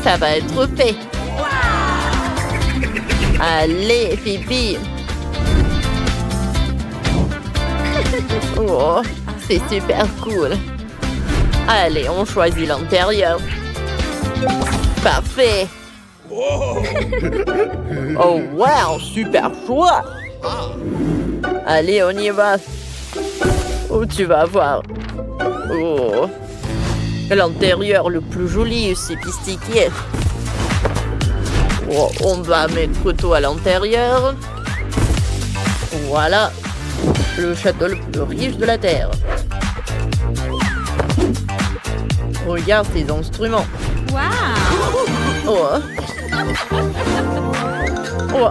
Ça va être fait. Allez, Phoebe! Oh, c'est super cool. Allez, on choisit l'intérieur. Parfait. Oh, wow, super choix. Allez, on y va. Oh, tu vas voir. Oh, l'intérieur le plus joli et sophistiqué. Oh, on va mettre tout à l'intérieur. Voilà. Le château le plus riche de la Terre. Regarde ces instruments. Wow! Oh. Oh,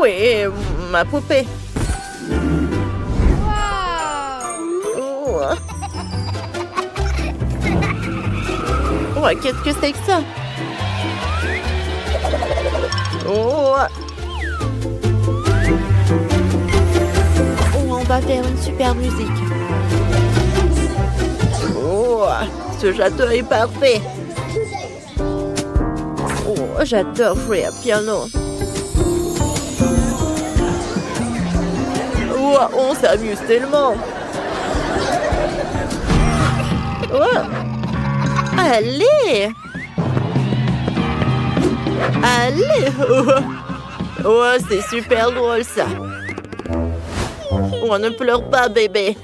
oui, ma poupée. Oh. Oh, qu'est-ce que c'est que ça? Oh. On va faire une super musique. Oh, ce château est parfait. Oh, j'adore jouer à piano. Oh, on s'amuse tellement. Oh. Allez. Allez. Oh, c'est super drôle ça. Oh, ne pleure pas, bébé.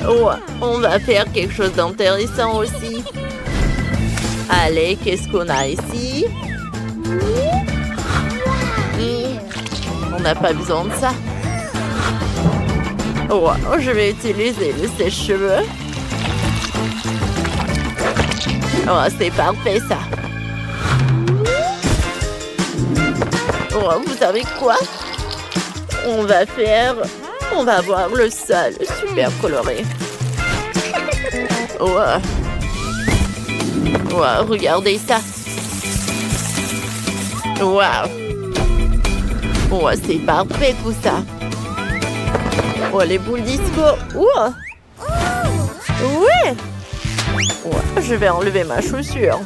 Oh, on va faire quelque chose d'intéressant aussi. Allez, qu'est-ce qu'on a ici? On n'a pas besoin de ça. Oh, je vais utiliser le sèche-cheveux. Oh, c'est parfait ça. Oh, vous savez quoi? On va avoir le sol super coloré. Oh. Wow, regardez ça. Wow. Oh, c'est parfait tout ça. Oh, les boules disco. Oh. Ouais. Oh, je vais enlever ma chaussure.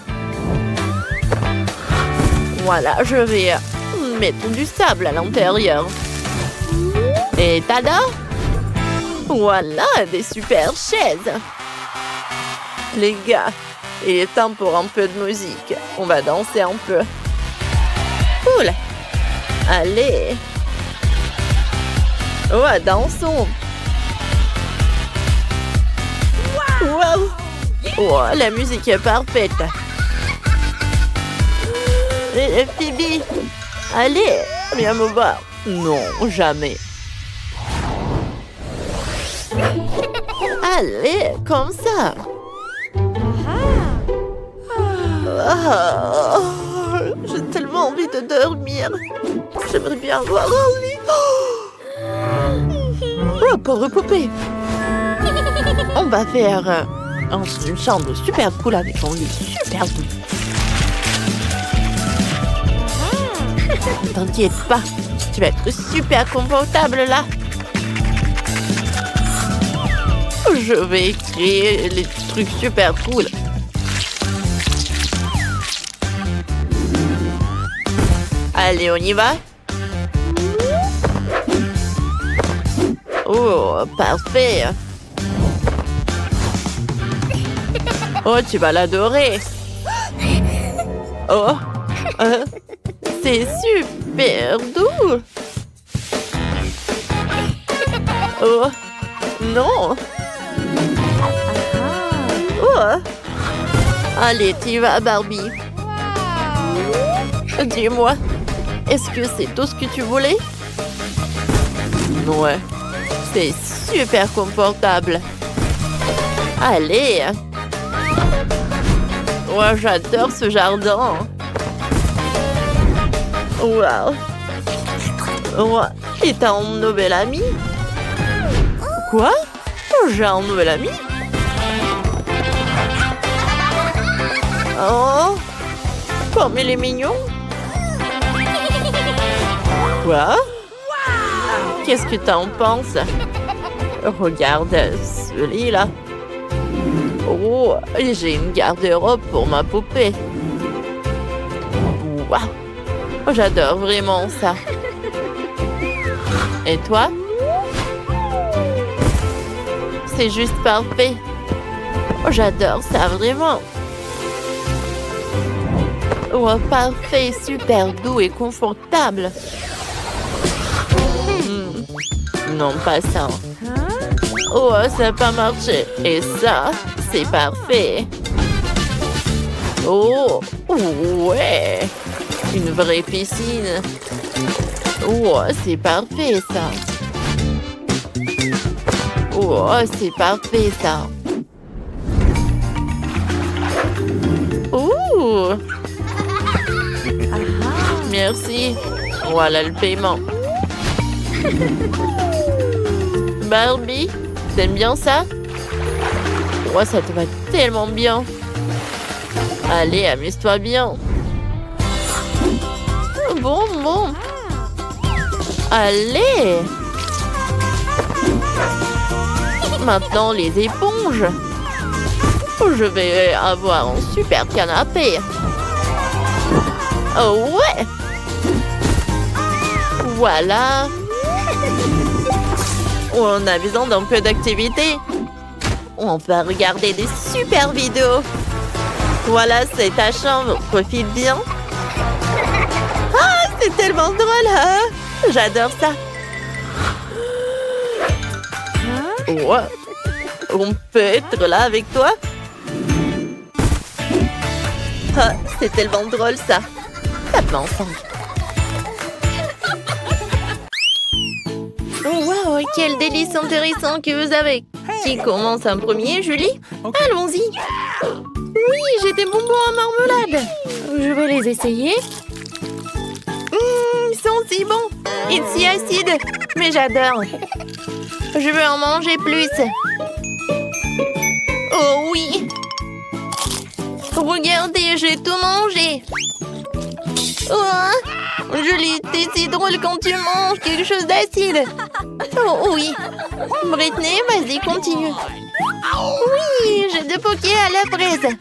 Voilà, je vais mettre du sable à l'intérieur. Et tada! Voilà, des super chaises. Les gars, il est temps pour un peu de musique. On va danser un peu. Cool. Allez. Oh, dansons. Wow. Oh, la musique est parfaite. Et Phoebe, allez, viens me voir. Non, jamais. Allez, comme ça. Ah, j'ai tellement envie de dormir. J'aimerais bien avoir un lit. Oh, pauvre poupée. On va faire une chambre super cool avec un lit super doux. T'inquiète pas, tu vas être super confortable là. Je vais créer les trucs super cool. Allez, on y va. Oh, parfait. Oh, tu vas l'adorer. Oh, c'est super doux. Oh, non. Oh. Allez, tu vas, Barbie. Dis-moi, est-ce que c'est tout ce que tu voulais? Ouais, c'est super confortable. Allez. Ouais, j'adore ce jardin. Wow. Ouais. Et t'as un nouvel ami? Quoi? J'ai un nouvel ami? Oh, comme il est mignon. Quoi? Qu'est-ce que t'en penses? Regarde celui-là. Oh, j'ai une garde-robe pour ma poupée. Waouh! J'adore vraiment ça. Et toi? C'est juste parfait. J'adore ça vraiment. Oh, parfait, super doux et confortable. Non, pas ça. Oh, ça n'a pas marché. Et ça, c'est parfait. Oh, ouais. Une vraie piscine. Oh, c'est parfait, ça. Oh, c'est parfait, ça. Ouh. Merci. Voilà le paiement. Barbie, t'aimes bien ça? Ouais, ça te va tellement bien. Allez, amuse-toi bien. Bon. Allez. Maintenant, les éponges. Je vais avoir un super canapé. Oh ouais. Voilà. On a besoin d'un peu d'activité. On va regarder des super vidéos. Voilà, c'est ta chambre. Profite bien. Ah, c'est tellement drôle, hein? J'adore ça. Ouais. On peut être là avec toi? Ah, c'est tellement drôle, ça. Tape-moi ensemble. Oh, wow, quel délice intéressant que vous avez. Qui commence en premier, Julie? Okay. Allons-y. Oui, j'ai des bonbons à marmelade. Je vais les essayer. Ils sont si bons. Et si acides. Mais j'adore. Je veux en manger plus. Oh oui. Regardez, j'ai tout mangé. Oh, Julie, t'es si drôle quand tu manges quelque chose d'acide. Oh oui. Britney, vas-y, continue. Oui, j'ai des pokés à la fraise.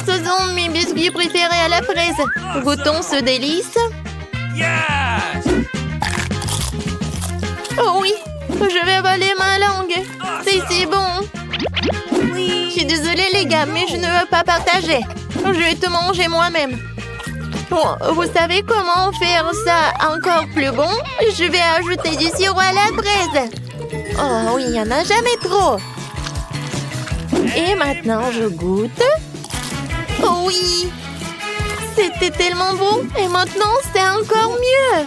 Ce sont mes biscuits préférés à la fraise. Goûtons ce délice. Oh oui, je vais avaler ma langue. C'est si bon. Je suis désolée les gars, mais je ne veux pas partager. Je vais tout manger moi-même. Bon, vous savez comment faire ça encore plus bon? Je vais ajouter du sirop à la fraise. Oh oui, il n'y en a jamais trop. Et maintenant, je goûte. Oh oui! C'était tellement bon. Et maintenant, c'est encore mieux.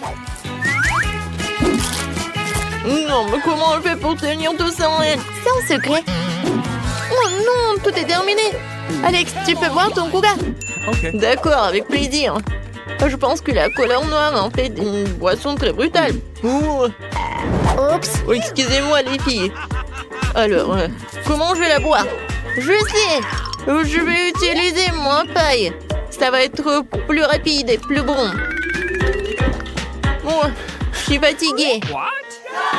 Non, mais comment on fait pour tenir tout ça en elle? C'est un secret. Oh non, tout est terminé. Alex, tu peux boire ton coca? Ok. D'accord, avec plaisir. Je pense que la couleur noire en fait une boisson très brutale. Ouh. Oups. Oh, excusez-moi les filles. Alors, comment je vais la boire? Je sais. Je vais utiliser mon paille. Ça va être plus rapide et plus bon. Bon, je suis fatiguée.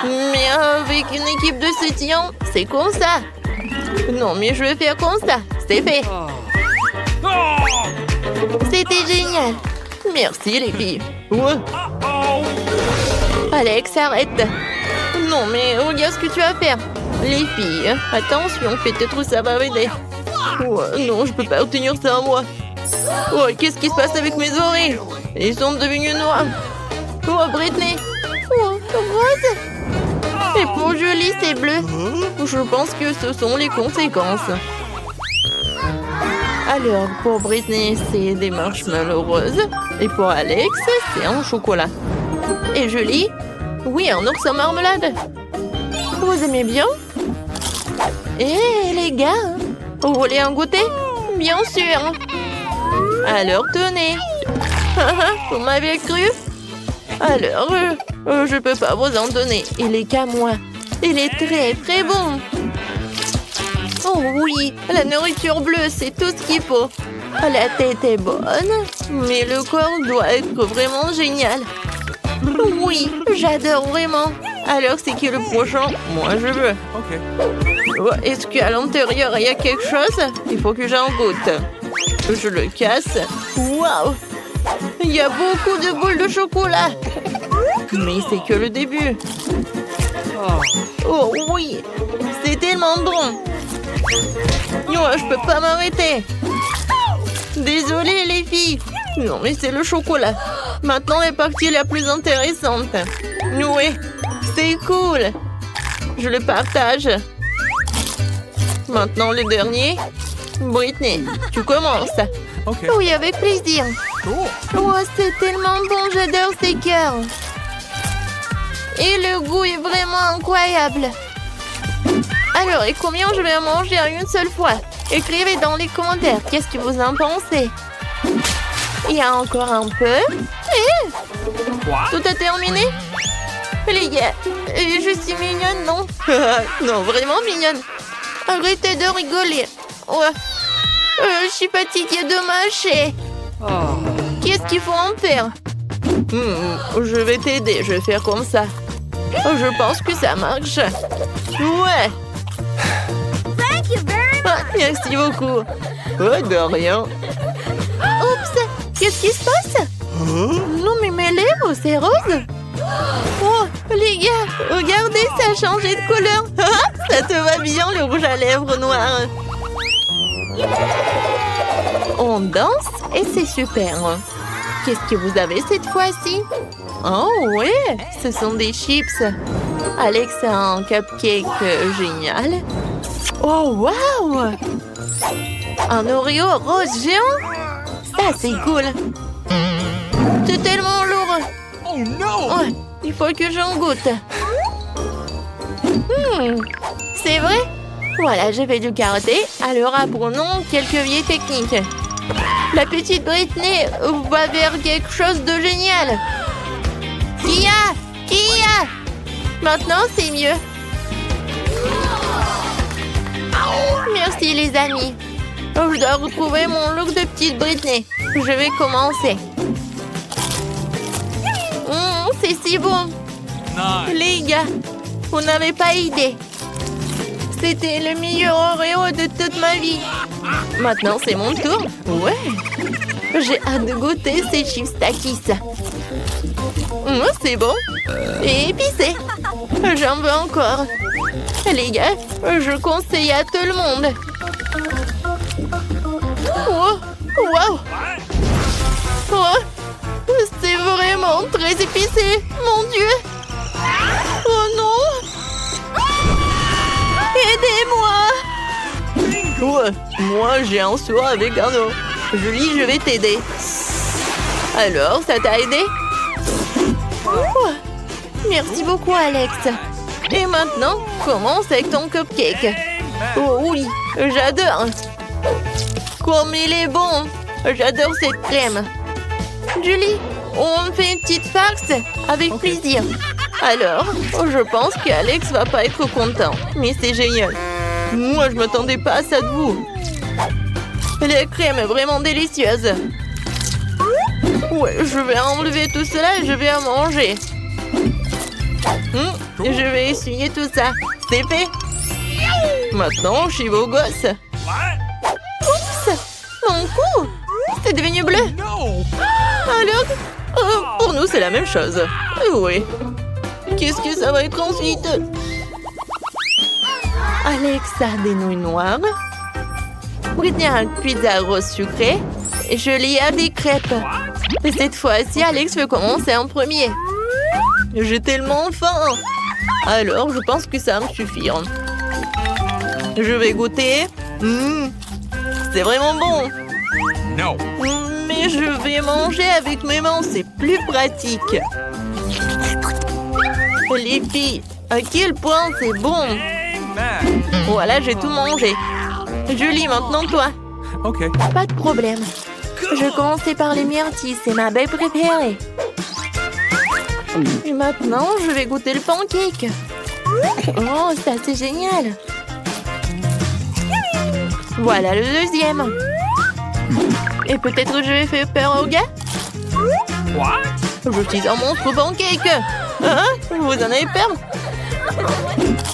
Mais avec une équipe de soutien, c'est comme ça. Non, mais je vais faire comme ça. C'est fait. C'était génial. Merci, les filles. Ouais. Alex, arrête. Non, mais regarde ce que tu vas faire. Les filles, attention, peut-être ça va aider. Ouais, non, je peux pas retenir ça à moi. Oh, qu'est-ce qui se passe avec mes oreilles? Ils sont devenus noirs. Oh, Britney. Oh, rose. Et pour Julie, c'est bleu. Je pense que ce sont les conséquences. Alors, pour Britney, c'est des marshmallows roses. Et pour Alex, c'est un chocolat. Et Julie? Oui, un ours en marmelade. Vous aimez bien? Eh, les gars, vous voulez un goûter? Bien sûr. Alors, tenez. Vous m'avez cru? Alors, je peux pas vous en donner. Il est qu'à moi. Il est très, très bon. Oh oui, la nourriture bleue, c'est tout ce qu'il faut. La tête est bonne, mais le corps doit être vraiment génial. Oui, j'adore vraiment. Alors c'est qui le prochain? Moi je veux. Ok. Oh, est-ce qu'à l'intérieur il y a quelque chose? Il faut que j'en goûte. Je le casse. Waouh! Il y a beaucoup de boules de chocolat. Mais c'est que le début. Oh oui, c'est tellement bon. Oh, je peux pas m'arrêter. Désolée les filles. Non mais c'est le chocolat. Maintenant est partie la plus intéressante. Oui, c'est cool. Je le partage. Maintenant le dernier. Britney, tu commences. Ok. Oui, avec plaisir. Cool. Oh, c'est tellement bon, j'adore ces cœurs. Et le goût est vraiment incroyable. Alors, et combien je vais en manger en une seule fois? Écrivez dans les commentaires, qu'est-ce que vous en pensez? Il y a encore un peu. Tout a terminé? Les gars, je suis mignonne, non? Non, vraiment mignonne. Arrêtez de rigoler. Ouais. Je suis fatiguée de mâcher. Qu'est-ce qu'il faut en faire? Je vais t'aider, je vais faire comme ça. Je pense que ça marche. Ouais. Ah, merci beaucoup. Oh, de rien. Oups, qu'est-ce qui se passe? Non, mais mes lèvres, c'est rose. Oh, les gars, regardez, ça a changé de couleur. Ça te va bien, le rouge à lèvres noir. On danse et c'est super. Qu'est-ce que vous avez cette fois-ci? Oh ouais, ce sont des chips. Alex a un cupcake génial. Oh wow! Un Oreo rose géant? Ça c'est cool. C'est tellement lourd. Oh no! Ouais, il faut que j'en goûte. C'est vrai? Voilà, je vais du karaté. Alors apprenons quelques vieilles techniques. La petite Britney va vers quelque chose de génial. Kia! Maintenant, c'est mieux. Merci, les amis. Je dois retrouver mon look de petite Britney. Je vais commencer. C'est si bon. Nice. Les gars, vous n'avez pas idée. C'était le meilleur Oreo de toute ma vie. Maintenant, c'est mon tour. Ouais. J'ai hâte de goûter ces chips Takis. C'est bon. Et épicé. J'en veux encore. Les gars, je conseille à tout le monde. Oh, wow. Oh, c'est vraiment très épicé. Mon Dieu. Oh non. Aidez-moi. Ouais, moi j'ai un seau avec un eau. Julie, je vais t'aider. Alors, ça t'a aidé? Oh, merci beaucoup, Alex. Et maintenant, commence avec ton cupcake. Oh oui, j'adore. Comme il est bon. J'adore cette crème. Julie, on fait une petite farce avec plaisir. Alors, je pense qu'Alex va pas être content. Mais c'est génial. Moi, je m'attendais pas à ça de vous. La crème est vraiment délicieuse. Ouais, je vais enlever tout cela et je vais en manger. Je vais essuyer tout ça. C'est fait. Maintenant, je suis beau gosse. Oups, mon cou, c'est devenu bleu. No! Alors, pour nous, c'est la même chose. Oui. Qu'est-ce que ça va être ensuite? Alex a des nouilles noires. Britney a une pizza rose sucrée. Et Julie a des crêpes. Et cette fois-ci, Alex veut commencer en premier. J'ai tellement faim. Alors, je pense que ça va me suffire. Je vais goûter. C'est vraiment bon. No! Mais je vais manger avec mes mains, c'est plus pratique. Les filles, à quel point c'est bon. Amen! Voilà, j'ai tout mangé. Julie, maintenant toi. Ok. Pas de problème. Je commençais par les myrtilles, c'est ma baie préférée. Et maintenant, je vais goûter le pancake. Oh, ça c'est génial. Voilà le deuxième. Et peut-être je vais faire peur au gars? What? Je suis un monstre pancake. Hein? Vous en avez peur?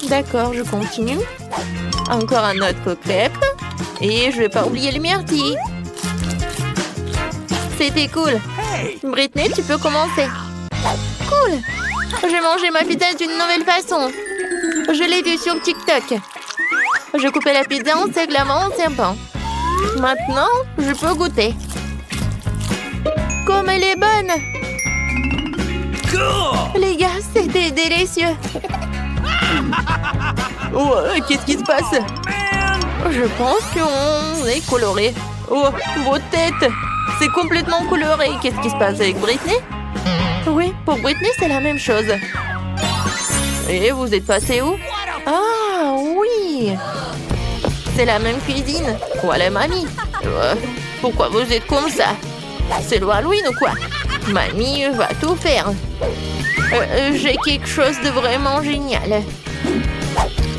D'accord, je continue. Encore un autre crêpe. Et je vais pas oublier les myrtilles. C'était cool. Hey! Britney, tu peux commencer. Cool. J'ai mangé ma pizza d'une nouvelle façon. Je l'ai vue sur TikTok. Je coupais la pizza en seglements en serpent. Maintenant, je peux goûter. Comme elle est bonne. Cool! Les gars, c'était délicieux. Oh, qu'est-ce qui se passe? Man! Je pense qu'on est coloré. Oh, vos têtes. C'est complètement coloré. Qu'est-ce qui se passe avec Britney? Oui, pour Britney, c'est la même chose. Et vous êtes passé où? Ah, oui. C'est la même cuisine. Voilà, mamie. Pourquoi vous êtes comme ça? C'est l'Halloween ou quoi? Mamie va tout faire. J'ai quelque chose de vraiment génial.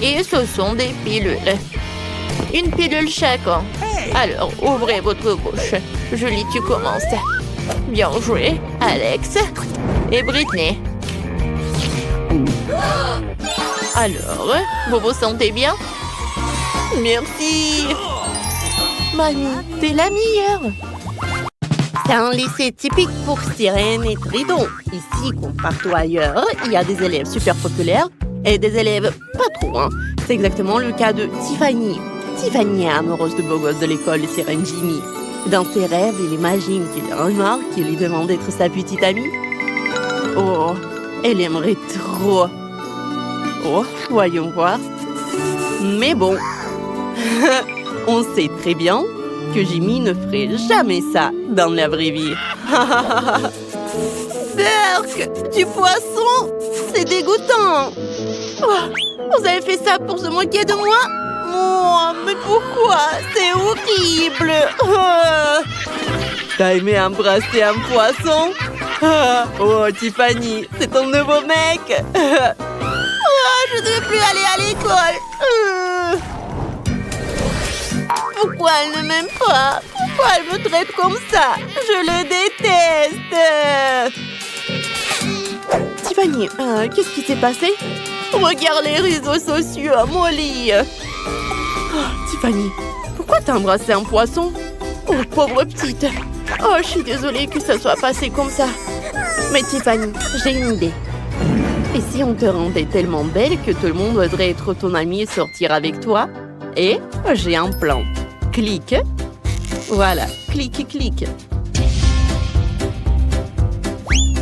Et ce sont des pilules. Une pilule chacun. Alors, ouvrez votre bouche. Julie, tu commences. Bien joué, Alex. Et Britney. Alors, vous vous sentez bien? Merci. Mamie, t'es la meilleure. C'est un lycée typique pour sirènes et tridons. Ici, comme partout ailleurs, il y a des élèves super populaires et des élèves pas trop. C'est exactement le cas de Tiffany. Tiffany est amoureuse de beau gosse de l'école, sirène Jimmy. Dans ses rêves, il imagine qu'il y a un noir qui lui demande d'être sa petite amie. Oh, elle aimerait trop. Oh, voyons voir. Mais bon, on sait très bien que Jimmy ne ferait jamais ça dans la vraie vie. Berk, du poisson, c'est dégoûtant. Oh, vous avez fait ça pour se moquer de moi? Oh, mais pourquoi? C'est horrible. T'as aimé embrasser un poisson? Oh, Tiffany, c'est ton nouveau mec. Je ne veux plus aller à l'école. Pourquoi elle ne m'aime pas? Pourquoi elle me traite comme ça? Je le déteste. Tiffany, qu'est-ce qui s'est passé? Regarde les réseaux sociaux, Molly. Oh, Tiffany, pourquoi t'as embrassé un poisson? Oh, pauvre petite. Oh, je suis désolée que ça soit passé comme ça. Mais Tiffany, j'ai une idée. Et si on te rendait tellement belle que tout le monde voudrait être ton amie et sortir avec toi? Et j'ai un plan. Clique. Voilà, clique, clique.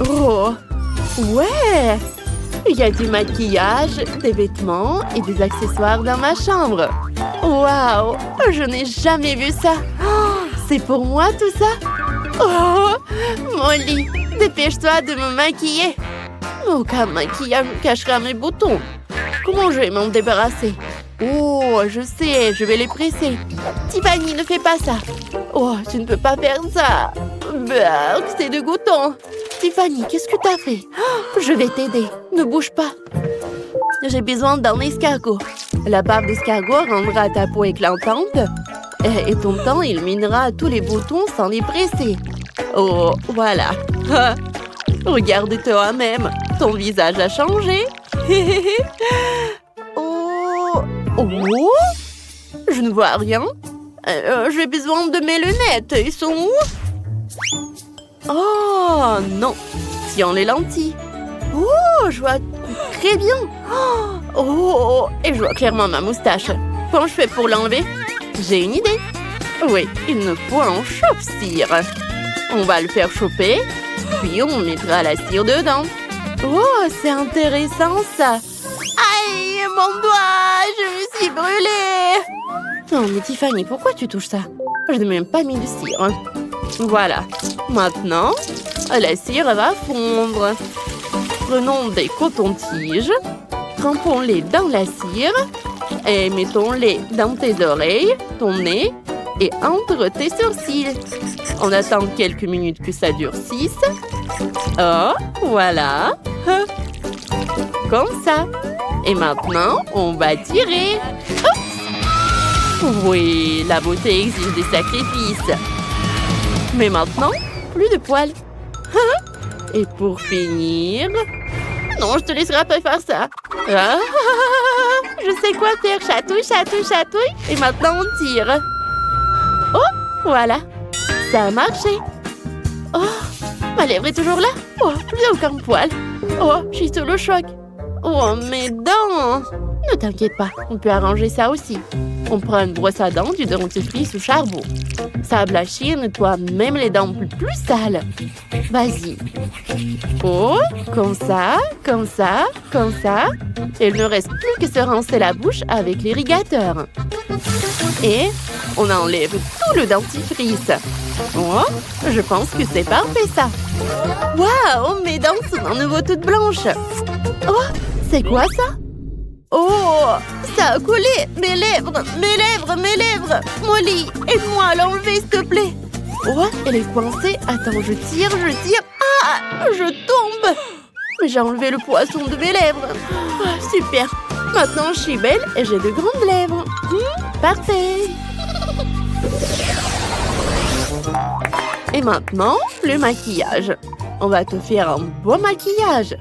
Oh, ouais! Il y a du maquillage, des vêtements et des accessoires dans ma chambre. Waouh! Je n'ai jamais vu ça. Oh, c'est pour moi tout ça? Oh, Molly, dépêche-toi de me maquiller. Aucun maquillage cachera mes boutons. Comment je vais m'en débarrasser? Oh, je sais, je vais les presser. Tiffany, ne fais pas ça. Oh, tu ne peux pas faire ça. Berk, c'est dégoûtant. Tiffany, qu'est-ce que t'as fait? Oh, je vais t'aider. Ne bouge pas. J'ai besoin d'un escargot. La bave d'escargot rendra ta peau éclatante. Et ton teint illuminera tous les boutons sans les presser. Oh, voilà. Regarde toi-même. Ton visage a changé. Oh. Oh. Je ne vois rien. J'ai besoin de mes lunettes. Ils sont où? Oh, non. Tiens les lentilles. Oh, je vois très bien. Oh, et je vois clairement ma moustache. Comment je fais pour l'enlever? J'ai une idée. Oui, il nous faut un chauffe-cire. On va le faire chauffer, puis on mettra la cire dedans. Oh, c'est intéressant ça. Aïe, mon doigt, je me suis brûlée. Non, mais Tiffany, pourquoi tu touches ça? Je n'ai même pas mis de cire. Voilà. Maintenant, la cire va fondre. Prenons des cotons-tiges, trempons-les dans la cire et mettons-les dans tes oreilles, ton nez et entre tes sourcils. On attend quelques minutes que ça durcisse. Oh, voilà. Comme ça. Et maintenant, on va tirer. Oups. Oui, la beauté exige des sacrifices. Mais maintenant, plus de poils. Et pour finir... Non, je te laisserai pas faire ça. Ah, je sais quoi faire. Chatouille, chatouille, chatouille. Et maintenant, on tire. Oh, voilà. Ça a marché. Oh, ma lèvre est toujours là. Oh, plus aucun poil. Oh, je suis sous le choc. Oh, mes dents. Ne t'inquiète pas, on peut arranger ça aussi. On prend une brosse à dents du dentifrice au charbon. Ça blanchit et nettoie même les dents plus sales. Vas-y. Oh, comme ça, comme ça, comme ça. Il ne reste plus que se rincer la bouche avec l'irrigateur. Et on enlève tout le dentifrice. Oh, je pense que c'est parfait ça. Waouh, mes dents sont à nouveau toutes blanches. Oh, c'est quoi ça? Oh, ça a collé. Mes lèvres, mes lèvres, mes lèvres. Molly, aide-moi à l'enlever, s'il te plaît. Oh, elle est coincée. Attends, je tire, je tire. Ah, je tombe. J'ai enlevé le poisson de mes lèvres. Ah, super. Maintenant, je suis belle et j'ai de grandes lèvres. Parfait. Et maintenant, le maquillage. On va te faire un beau maquillage.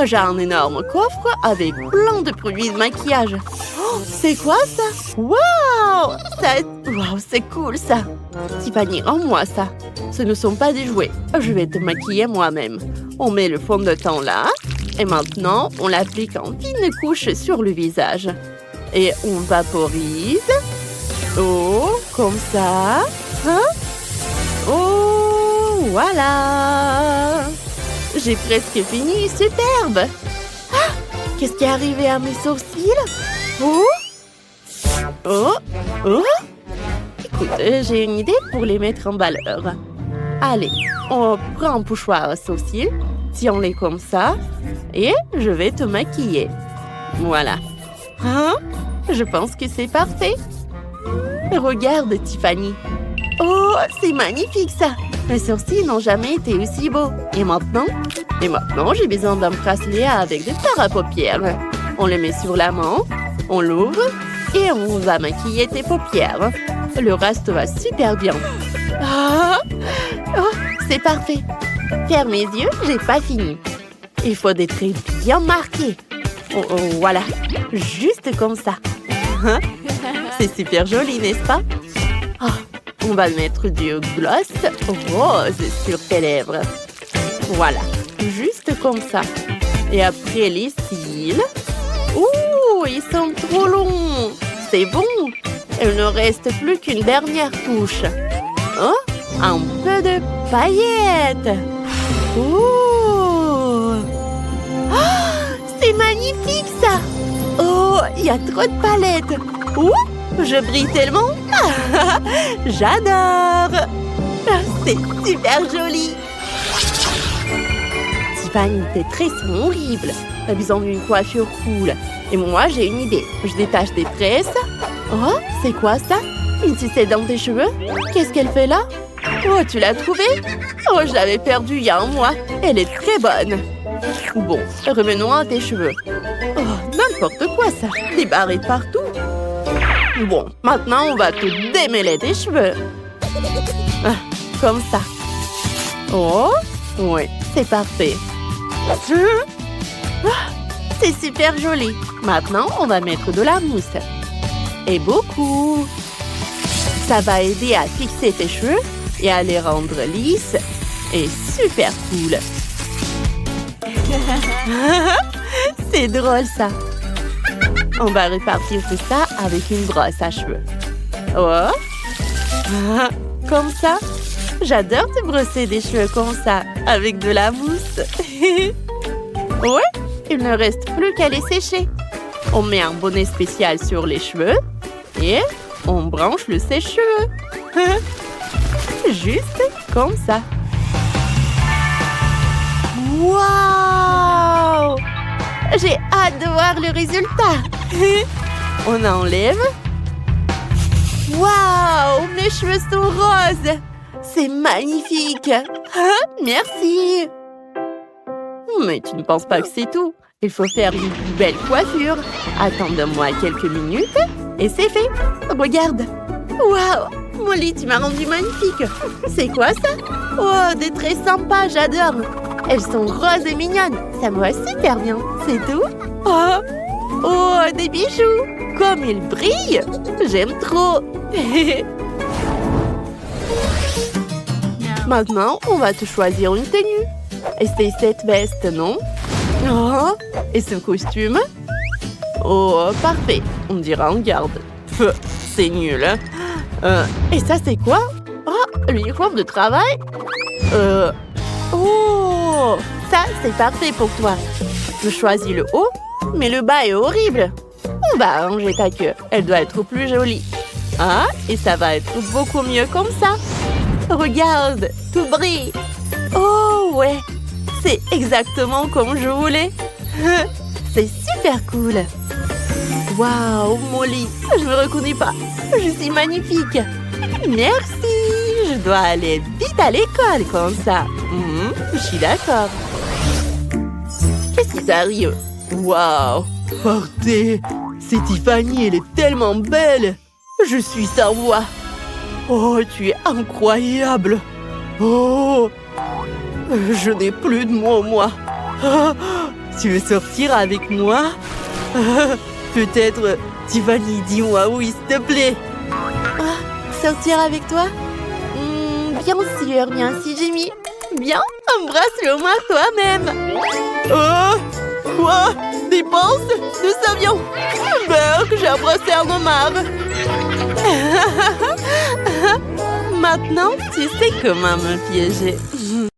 J'ai un énorme coffre avec plein de produits de maquillage. Oh, c'est quoi ça? Waouh! Waouh, c'est cool ça. Tiffany, rends-moi ça. Ce ne sont pas des jouets. Je vais te maquiller moi-même. On met le fond de teint là. Et maintenant, on l'applique en fine couche sur le visage. Et on vaporise. Oh, comme ça. Hein? Oh, voilà. J'ai presque fini, superbe. Ah, qu'est-ce qui est arrivé à mes sourcils? Oh, oh, oh. Écoute, j'ai une idée pour les mettre en valeur. Allez, on prend un pochoir à sourcils, tiens-les comme ça, et je vais te maquiller. Voilà. Hein? Je pense que c'est parfait. Regarde, Tiffany. Oh, c'est magnifique ça. Mes sourcils n'ont jamais été aussi beaux. Et maintenant, j'ai besoin d'un bracelet avec des fards à paupières. On le met sur la main, on l'ouvre et on va maquiller tes paupières. Le reste va super bien. Ah, oh, c'est parfait. Ferme mes yeux, j'ai pas fini. Il faut des traits bien marqués. Oh, oh, voilà, juste comme ça. C'est super joli, n'est-ce pas? Oh, on va mettre du gloss rose sur tes lèvres. Voilà, juste comme ça. Et après les cils. Ouh, ils sont trop longs. C'est bon. Il ne reste plus qu'une dernière couche. Oh, un peu de paillettes. Ouh. Oh, c'est magnifique ça. Oh, il y a trop de palettes. Ouh, je brille tellement. J'adore. C'est super joli. Tiffany, tes traits sont horribles. T'as besoin d'une coiffure cool. Et moi, j'ai une idée. Je détache des tresses. Oh, c'est quoi ça? Une ficelle dans tes cheveux? Qu'est-ce qu'elle fait là? Oh, tu l'as trouvée? Oh, je l'avais perdue il y a un mois. Elle est très bonne. Bon, revenons à tes cheveux. Oh, n'importe quoi ça. Des barrettes partout. Bon, maintenant, on va te démêler tes cheveux. Ah, comme ça. Oh, oui, c'est parfait. Ah, c'est super joli. Maintenant, on va mettre de la mousse. Et beaucoup. Ça va aider à fixer tes cheveux et à les rendre lisses et super cool. C'est drôle ça. On va répartir tout ça avec une brosse à cheveux. Oh, comme ça. J'adore te brosser des cheveux comme ça, avec de la mousse. Ouais, il ne reste plus qu'à les sécher. On met un bonnet spécial sur les cheveux et on branche le sèche-cheveux. Juste comme ça. Waouh! J'ai hâte de voir le résultat. On enlève. Waouh! Mes cheveux sont roses. C'est magnifique. Merci. Mais tu ne penses pas que c'est tout. Il faut faire une belle coiffure. Attends-moi quelques minutes et c'est fait. Regarde. Waouh! Molly, tu m'as rendu magnifique. C'est quoi ça? Oh, des traits sympas, j'adore. Elles sont roses et mignonnes. Ça me va super bien. C'est tout? Oh, des bijoux. Comme ils brillent. J'aime trop. Maintenant, on va te choisir une tenue. Et c'est cette veste, non? Oh, et ce costume? Oh, parfait. On dira en garde. Pff, c'est nul. Et ça, c'est quoi? Oh, l'uniforme de travail? Oh, ça, c'est parfait pour toi. Je choisis le haut, mais le bas est horrible. On va arranger ta queue. Elle doit être plus jolie. Ah, et ça va être beaucoup mieux comme ça. Regarde, tout brille. Oh, ouais. C'est exactement comme je voulais. C'est super cool. Waouh, Molly, je me reconnais pas. Je suis magnifique. Merci. Je dois aller vite à l'école comme ça. Je suis d'accord. Qu'est-ce qui t'arrive? Waouh, partez. C'est Tiffany, elle est tellement belle. Je suis sa voix. Oh, tu es incroyable. Oh, je n'ai plus de mots, moi. Tu veux sortir avec moi? Peut-être, Tiffany, dis-moi oui, s'il te plaît. Sortir avec toi? Bien sûr, Jimmy. Bien, embrasse-le-moi toi-même. Quoi? Des penses? Nous savions. Burk, j'ai embrassé un homard. Maintenant, tu sais comment me piéger.